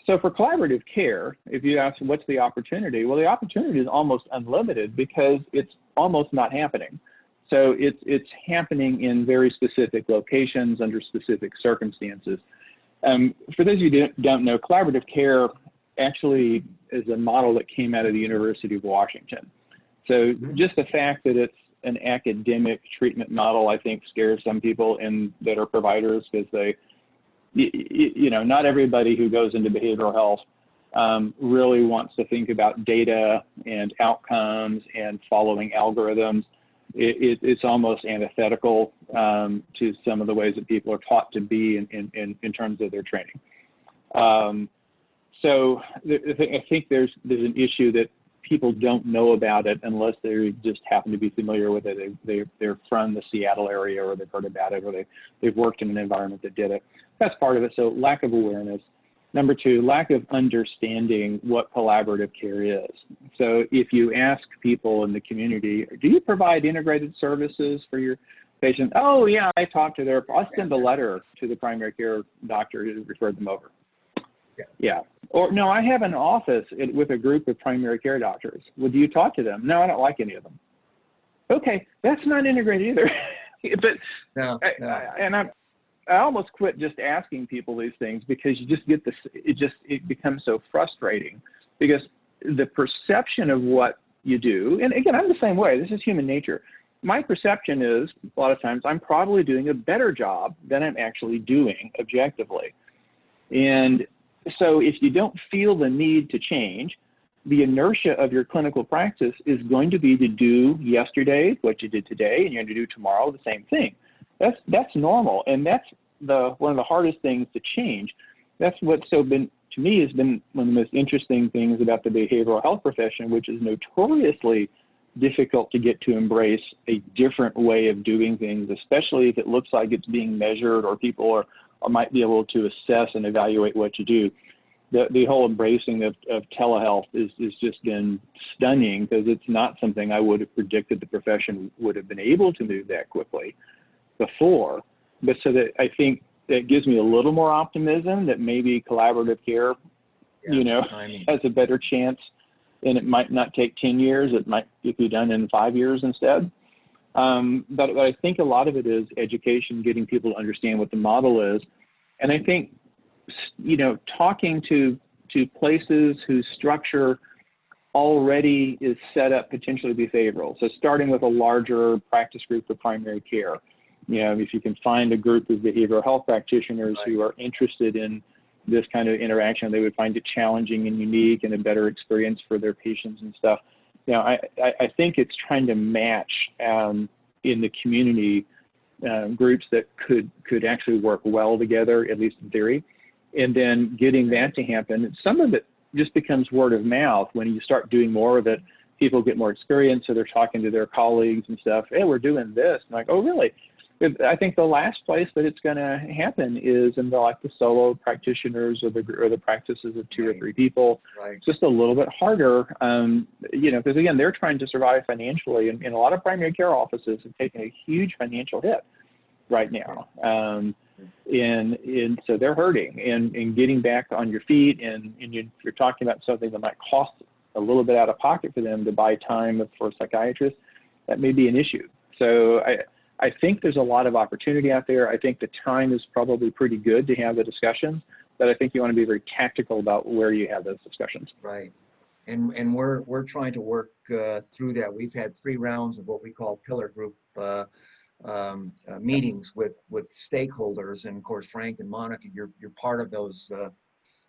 So for collaborative care, if you ask what's the opportunity, well, the opportunity is almost unlimited because it's almost not happening. So it's happening in very specific locations under specific circumstances. For those of you who don't know, collaborative care actually is a model that came out of the University of Washington. So just the fact that it's an academic treatment model, I think, scares some people that are providers because they, not everybody who goes into behavioral health really wants to think about data and outcomes and following algorithms. It's almost antithetical to some of the ways that people are taught to be in terms of their training. So I think there's an issue that people don't know about it unless they just happen to be familiar with it. They're from the Seattle area, or they've heard about it, or they've worked in an environment that did it. That's part of it. So lack of awareness. Number two, lack of understanding what collaborative care is. So if you ask people in the community, do you provide integrated services for your patient? Oh yeah, I talked to I'll send a letter to the primary care doctor who referred them over. Yeah. Or no, I have an office with a group of primary care doctors. Well, do you talk to them? No, I don't like any of them. Okay, that's not integrated either. But No. I almost quit just asking people these things because you just get this. It becomes so frustrating because the perception of what you do, and again, I'm the same way. This is human nature. My perception is a lot of times I'm probably doing a better job than I'm actually doing objectively, and so if you don't feel the need to change, the inertia of your clinical practice is going to be to do yesterday what you did today, and you're going to do tomorrow the same thing. That's normal, and that's one of the hardest things to change. That's what's to me has been one of the most interesting things about the behavioral health profession, which is notoriously difficult to get to embrace a different way of doing things, especially if it looks like it's being measured or people might be able to assess and evaluate what you do. The whole embracing of telehealth is just been stunning because it's not something I would have predicted the profession would have been able to move that quickly before. But so that I think that gives me a little more optimism that maybe collaborative care, has a better chance, and it might not take 10 years. It might be done in 5 years instead. But I think a lot of it is education, getting people to understand what the model is. And I think, talking to places whose structure already is set up potentially to be favorable. So starting with a larger practice group of primary care. If you can find a group of behavioral health practitioners who are interested in this kind of interaction, they would find it challenging and unique and a better experience for their patients and stuff. I think it's trying to match in the community groups that could actually work well together, at least in theory, and then getting that to happen. Some of it just becomes word of mouth. When you start doing more of it, people get more experience, so they're talking to their colleagues and stuff. Hey, we're doing this. I'm like, oh, really? I think the last place that it's going to happen is in the solo practitioners or the practices of 2 or 3 people. It's just a little bit harder, because again, they're trying to survive financially, and a lot of primary care offices have taken a huge financial hit right now, and so they're hurting, and getting back on your feet, and you're talking about something that might cost a little bit out of pocket for them to buy time for a psychiatrist, that may be an issue. So I think there's a lot of opportunity out there. I think the time is probably pretty good to have the discussions, but I think you want to be very tactical about where you have those discussions. Right. And we're trying to work through that. We've had 3 rounds of what we call pillar group meetings with stakeholders, and of course, Frank and Monica, you're part of those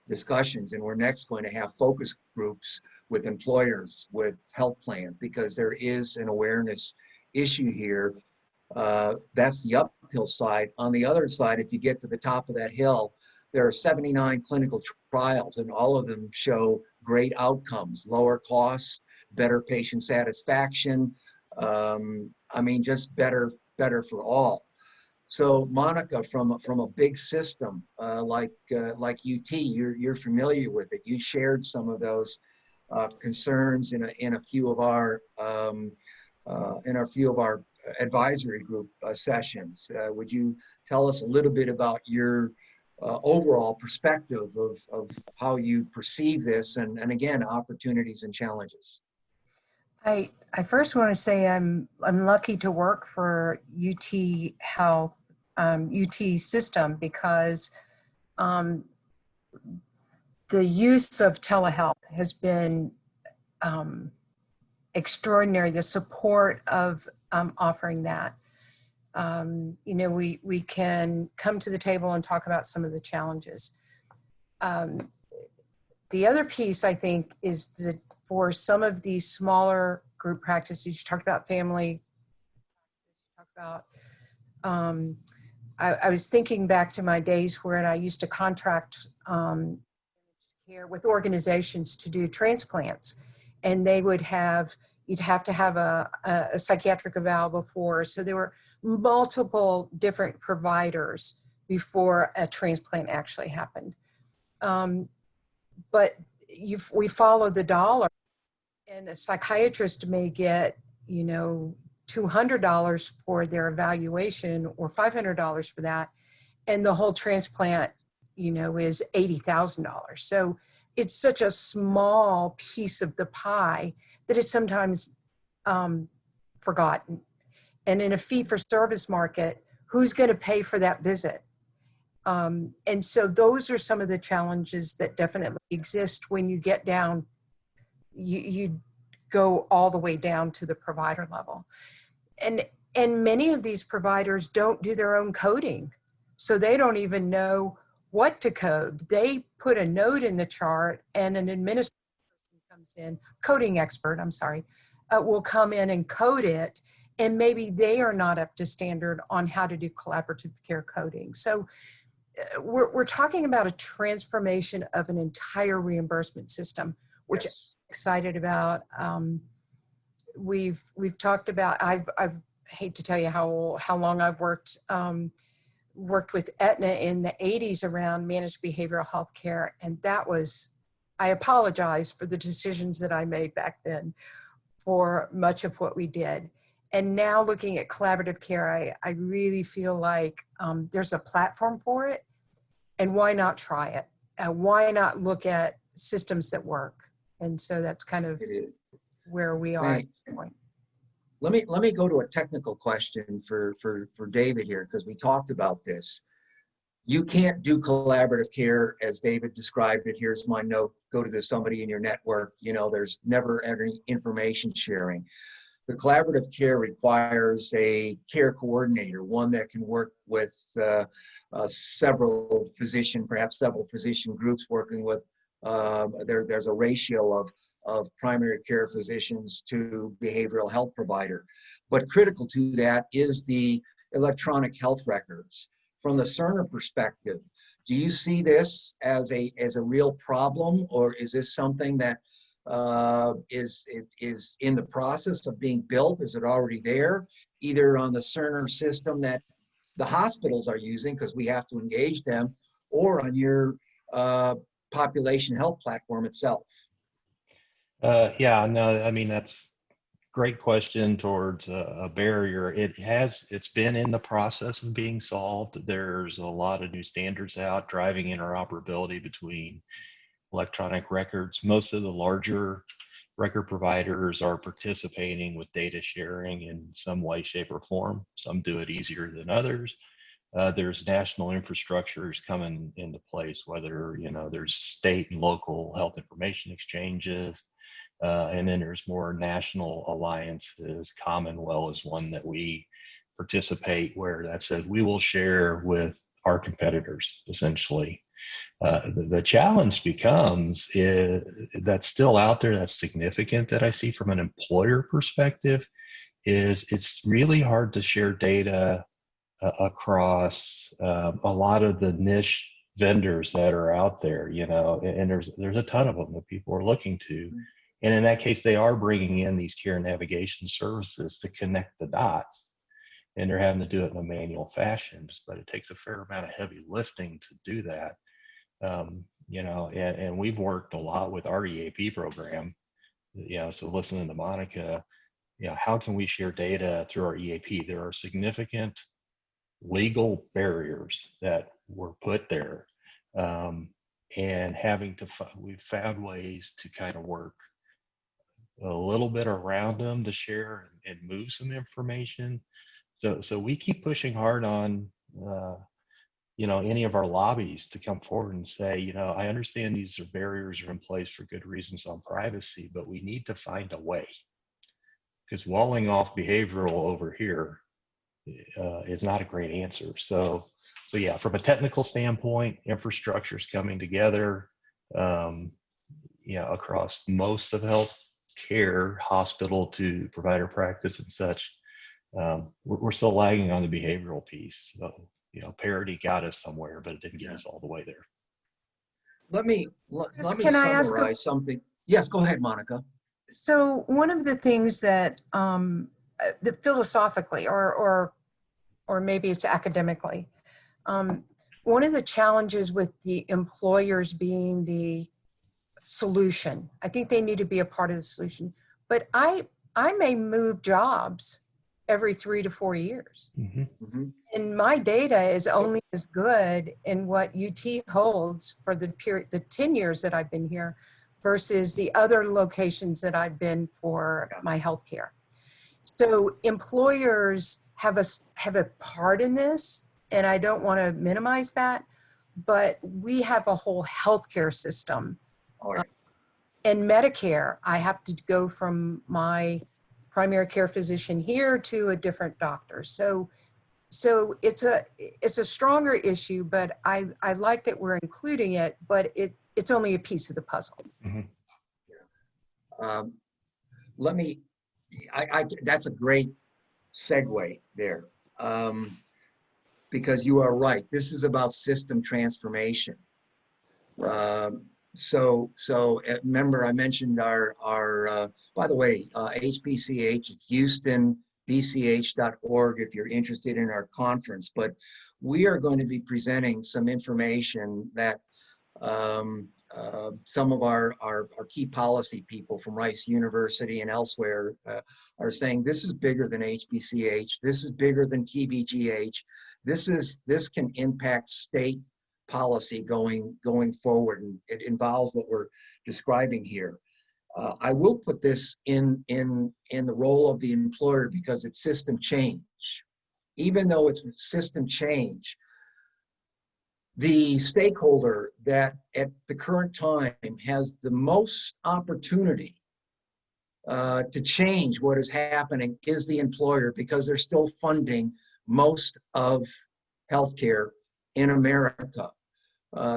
discussions. And we're next going to have focus groups with employers, with health plans, because there is an awareness issue here. That's the uphill side. On the other side, if you get to the top of that hill, there are 79 clinical trials, and all of them show great outcomes, lower costs, better patient satisfaction. I mean, just better for all. So Monica, from a big system like UT, you're familiar with it. You shared some of those concerns in a few of our advisory group sessions. Would you tell us a little bit about your overall perspective of how you perceive this, and again, opportunities and challenges? I first want to say I'm lucky to work for UT Health, UT system, because the use of telehealth has been extraordinary. The support of offering that. You know, we can come to the table and talk about some of the challenges. The other piece, I think, is that for some of these smaller group practices, you talked about family, you talked about, I was thinking back to my days where I used to contract here with organizations to do transplants, and they would have, you'd have to have a psychiatric eval before. So there were multiple different providers before a transplant actually happened. But we follow the dollar, and a psychiatrist may get, you know, $200 for their evaluation or $500 for that, and the whole transplant, you know, is $80,000. So it's such a small piece of the pie that it's sometimes forgotten. And in a fee-for-service market, who's going to pay for that visit? And so those are some of the challenges that definitely exist when you get down, you go all the way down to the provider level. And many of these providers don't do their own coding. So they don't even know what to code. They put a note in the chart, and an administrator comes in, coding expert, I'm sorry, will come in and code it. And maybe they are not up to standard on how to do collaborative care coding. So we're talking about a transformation of an entire reimbursement system, which Yes. I'm excited about. We've talked about, I've hate to tell you how long I've worked with Aetna in the 80s around managed behavioral health care. And that was, I apologize for the decisions that I made back then for much of what we did. And now looking at collaborative care, I really feel like there's a platform for it. And why not try it? Why not look at systems that work? And so that's kind of where we are at this point. Let me go to a technical question for David here, because we talked about this. You can't do collaborative care as David described it. Here's my note, go to somebody in your network. You know, there's never any information sharing. The collaborative care requires a care coordinator, one that can work with several physician groups working with, there's a ratio of primary care physicians to behavioral health provider. But critical to that is the electronic health records. From the Cerner perspective, do you see this as a real problem, or is this something that is in the process of being built? Is it already there, either on the Cerner system that the hospitals are using, because we have to engage them, or on your population health platform itself? Yeah, no, I mean, that's great question towards a barrier. It's been in the process of being solved. There's a lot of new standards out driving interoperability between electronic records. Most of the larger record providers are participating with data sharing in some way, shape, or form. Some do it easier than others. There's national infrastructures coming into place, whether, you know, there's state and local health information exchanges, and then there's more national alliances. Commonwealth is one that we participate where that says we will share with our competitors, essentially. The challenge becomes that's still out there, that's significant, that I see from an employer perspective, is it's really hard to share data across a lot of the niche vendors that are out there, and there's a ton of them that people are looking to. And in that case, they are bringing in these care navigation services to connect the dots, and they're having to do it in a manual fashion, but it takes a fair amount of heavy lifting to do that. And we've worked a lot with our EAP program, so listening to Monica, how can we share data through our EAP? There are significant legal barriers that were put there, and we've found ways to kind of work a little bit around them to share and move some information. So we keep pushing hard on any of our lobbies to come forward and say, I understand these barriers are in place for good reasons on privacy, but we need to find a way, because walling off behavioral over here is not a great answer. So yeah, from a technical standpoint, infrastructure is coming together, across most of health care, hospital to provider practice and such. We're still lagging on the behavioral piece. So, parity got us somewhere, but it didn't get us all the way there. Let me Can I ask summarize something. Yes, go ahead, Monica. So one of the things that philosophically, or maybe it's academically, one of the challenges with the employers being the solution, I think they need to be a part of the solution, but I may move jobs every 3 to 4 years. Mm-hmm. Mm-hmm. And my data is only as good in what UT holds for the 10 years that I've been here versus the other locations that I've been for my healthcare. So employers have a part in this, and I don't want to minimize that, but we have a whole healthcare system. And Medicare, I have to go from my primary care physician here to a different doctor. So it's a stronger issue, but I like that we're including it, but it's only a piece of the puzzle. Mm-hmm. That's a great segue there, because you are right. This is about system transformation. So remember, I mentioned our by the way, HBCH, it's HoustonBCH.org if you're interested in our conference, but we are going to be presenting some information that some of our key policy people from Rice University and elsewhere are saying this is bigger than HBCH, this is bigger than TBGH, this can impact state policy going forward, and it involves what we're describing here. I will put this in the role of the employer because it's system change. Even though it's system change, the stakeholder that at the current time has the most opportunity to change what is happening is the employer, because they're still funding most of healthcare in America.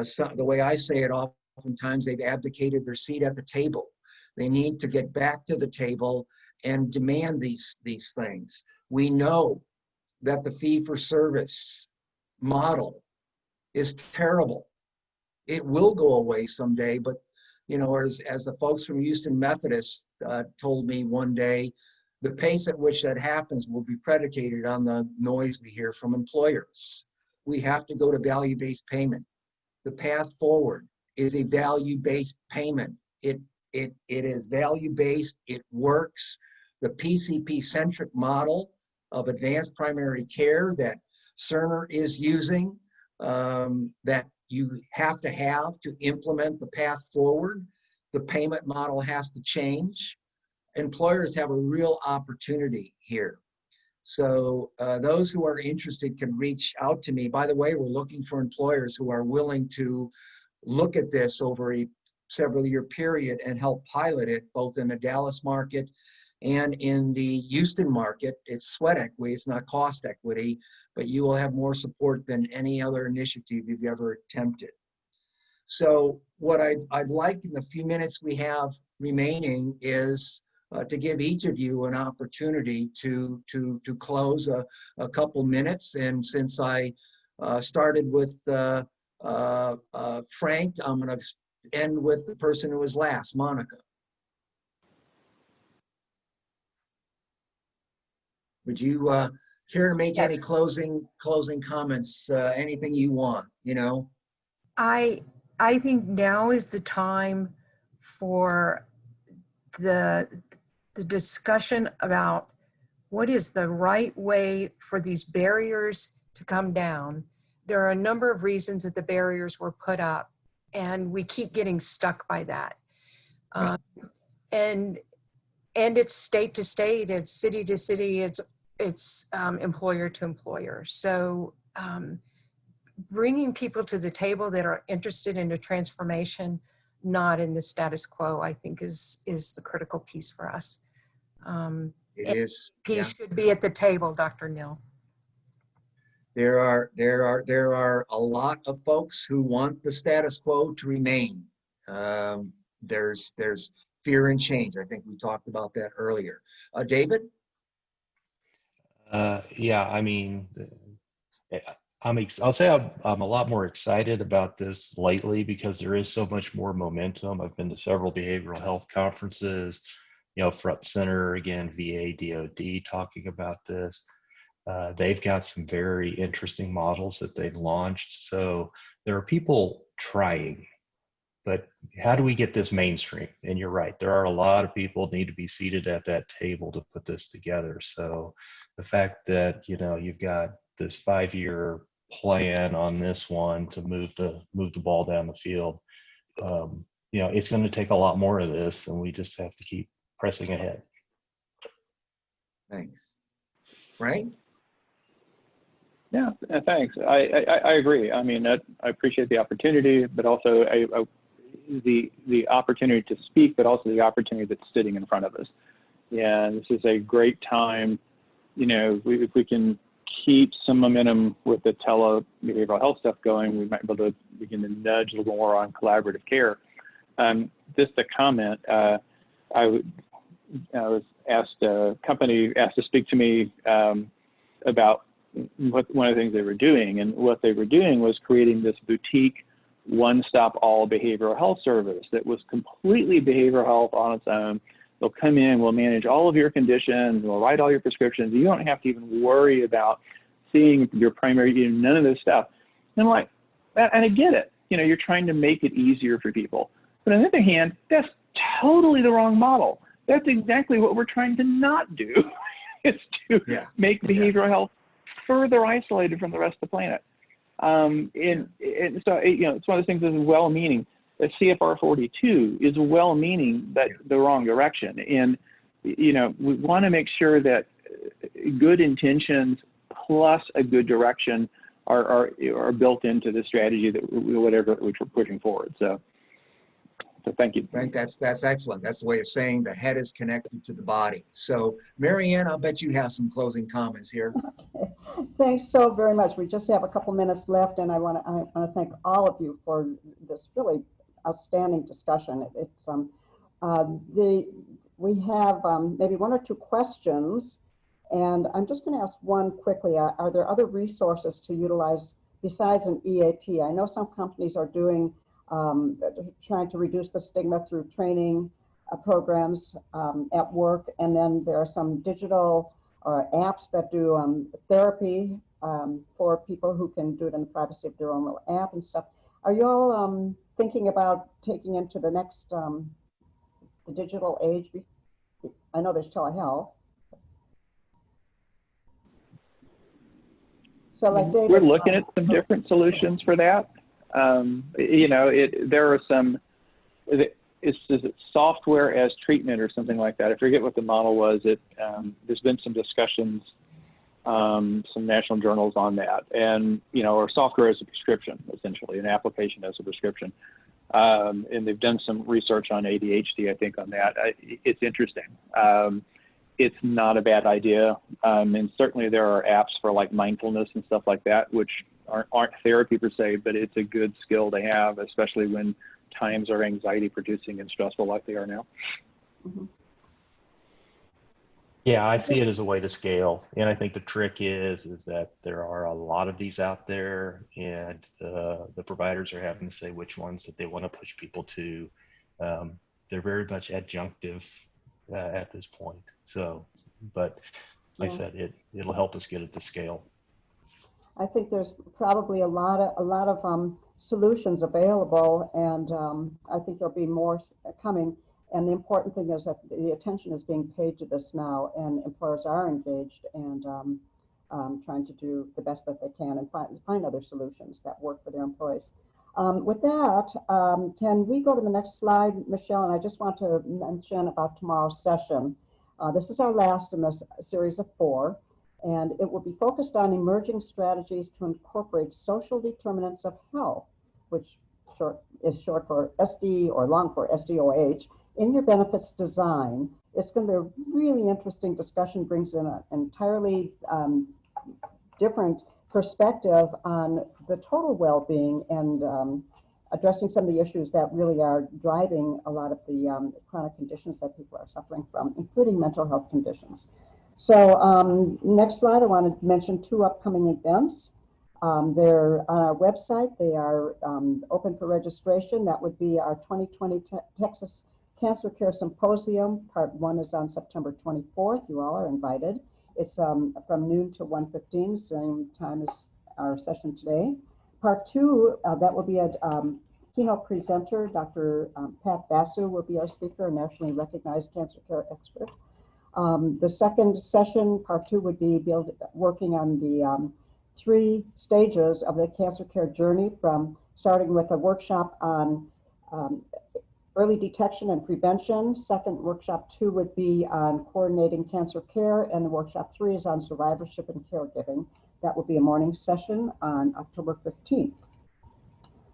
So the way I say it, oftentimes they've abdicated their seat at the table. They need to get back to the table and demand these things. We know that the fee-for-service model is terrible. It will go away someday, but as the folks from Houston Methodist told me one day, the pace at which that happens will be predicated on the noise we hear from employers. We have to go to value-based payment. The path forward is a value-based payment. It is value-based, it works. The PCP-centric model of advanced primary care that Cerner is using, that you have to implement the path forward. The payment model has to change. Employers have a real opportunity here. So those who are interested can reach out to me. By the way, we're looking for employers who are willing to look at this over a several-year period and help pilot it both in the Dallas market And in the Houston market, it's sweat equity, it's not cost equity, but you will have more support than any other initiative you've ever attempted. So what I'd like in the few minutes we have remaining is to give each of you an opportunity to close a couple minutes. And since I started with Frank, I'm going to end with the person who was last, Monica. Would you care to make any Yes. closing comments? Anything you want, you know? I think now is the time for the discussion about what is the right way for these barriers to come down. There are a number of reasons that the barriers were put up, and we keep getting stuck by that. Yeah. And it's state to state, it's city to city, it's employer to employer. So bringing people to the table that are interested in a transformation, not in the status quo, I think is the critical piece for us. It is. Peace should be at the table, Dr. Neal. There are a lot of folks who want the status quo to remain. There's fear and change. I think we talked about that earlier. David? Yeah, I mean, I'll say I'm a lot more excited about this lately because there is so much more momentum. I've been to several behavioral health conferences, Front Center, again, VA, DOD talking about this. They've got some very interesting models that they've launched. So there are people trying, but how do we get this mainstream? And you're right, there are a lot of people need to be seated at that table to put this together. So the fact that, you've got this 5-year plan on this one to move the ball down the field, it's going to take a lot more of this, and we just have to keep pressing ahead. Thanks. Frank? Yeah, thanks. I agree. I mean, I appreciate the opportunity, but also the opportunity to speak, but also the opportunity that's sitting in front of us. And this is a great time, if we can keep some momentum with the tele-behavioral health stuff going, we might be able to begin to nudge a little more on collaborative care. Just a comment, I was asked, a company asked to speak to me about one of the things they were doing, and what they were doing was creating this boutique one-stop all behavioral health service that was completely behavioral health on its own. They'll come in, we'll manage all of your conditions, we'll write all your prescriptions. You don't have to even worry about seeing your primary, none of this stuff. And I'm like, and I get it. You're trying to make it easier for people. But on the other hand, that's totally the wrong model. That's exactly what we're trying to not do, is to make behavioral health further isolated from the rest of the planet. And so, it's one of those things that's well-meaning. The CFR 42 is well-meaning, but the wrong direction. And, we want to make sure that good intentions plus a good direction are built into the strategy that whatever we're pushing forward. So thank you. Right, that's excellent. That's the way of saying the head is connected to the body. So Marianne, I'll bet you have some closing comments here. Thanks so very much. We just have a couple minutes left, and I want to thank all of you for this really outstanding discussion. It's we have maybe one or two questions, and I'm just going to ask one quickly. Are there other resources to utilize besides an EAP? I know some companies are doing trying to reduce the stigma through training programs at work, and then there are some digital apps that do therapy for people who can do it in the privacy of their own little app and stuff. Are you all thinking about taking into the next the digital age? I know there's telehealth. So like David, we're looking at some different solutions for that. There are some, is it software as treatment or something like that? I forget what the model was. There's been some discussions, some national journals on that, and or software as a prescription, essentially an application as a prescription. And they've done some research on ADHD, I think, on that. It's interesting. it's not a bad idea. And certainly there are apps for like mindfulness and stuff like that, which aren't therapy per se, but it's a good skill to have, especially when times are anxiety producing and stressful like they are now. Mhm. Yeah, I see it as a way to scale. And I think the trick is that there are a lot of these out there, and the providers are having to say which ones that they want to push people to. They're very much adjunctive at this point. So, but like I Yeah. said, it'll help us get it to scale. I think there's probably a lot of solutions available, and I think there'll be more coming. And the important thing is that the attention is being paid to this now, and employers are engaged and trying to do the best that they can and find other solutions that work for their employees. With that, can we go to the next slide, Michelle? And I just want to mention about tomorrow's session. This is our last in this series of 4. And it will be focused on emerging strategies to incorporate social determinants of health, which is short for SD or long for SDOH, in your benefits design. It's going to be a really interesting discussion, brings in an entirely different perspective on the total well-being and addressing some of the issues that really are driving a lot of the chronic conditions that people are suffering from, including mental health conditions. So next slide, I want to mention 2 upcoming events. They're on our website. They are open for registration. That would be our 2020 Texas Cancer Care Symposium. Part 1 is on September 24th. You all are invited. It's from noon to 1:15, same time as our session today. Part 2, that will be a keynote presenter. Dr. Pat Basu will be our speaker, a nationally recognized cancer care expert. The second session, part 2, would be working on the 3 stages of the cancer care journey, from starting with a workshop on early detection and prevention. Second, workshop 2 would be on coordinating cancer care, and the workshop 3 is on survivorship and caregiving. That will be a morning session on October 15th.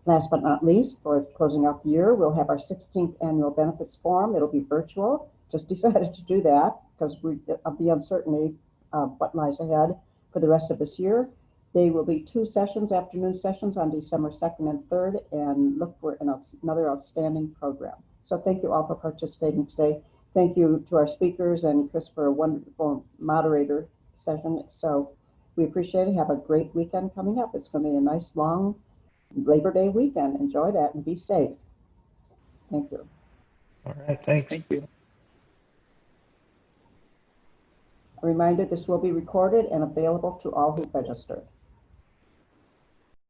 Last but not least, for closing out the year, we'll have our 16th annual benefits forum. It'll be virtual. Just decided to do that because of the uncertainty of what lies ahead for the rest of this year. They will be 2 sessions, afternoon sessions on December 2nd and 3rd, and look for another outstanding program. So thank you all for participating today. Thank you to our speakers and Chris for a wonderful moderator session. So we appreciate it. Have a great weekend coming up. It's going to be a nice long Labor Day weekend. Enjoy that and be safe. Thank you. All right, thanks. Thank you. A reminder, this will be recorded and available to all who registered.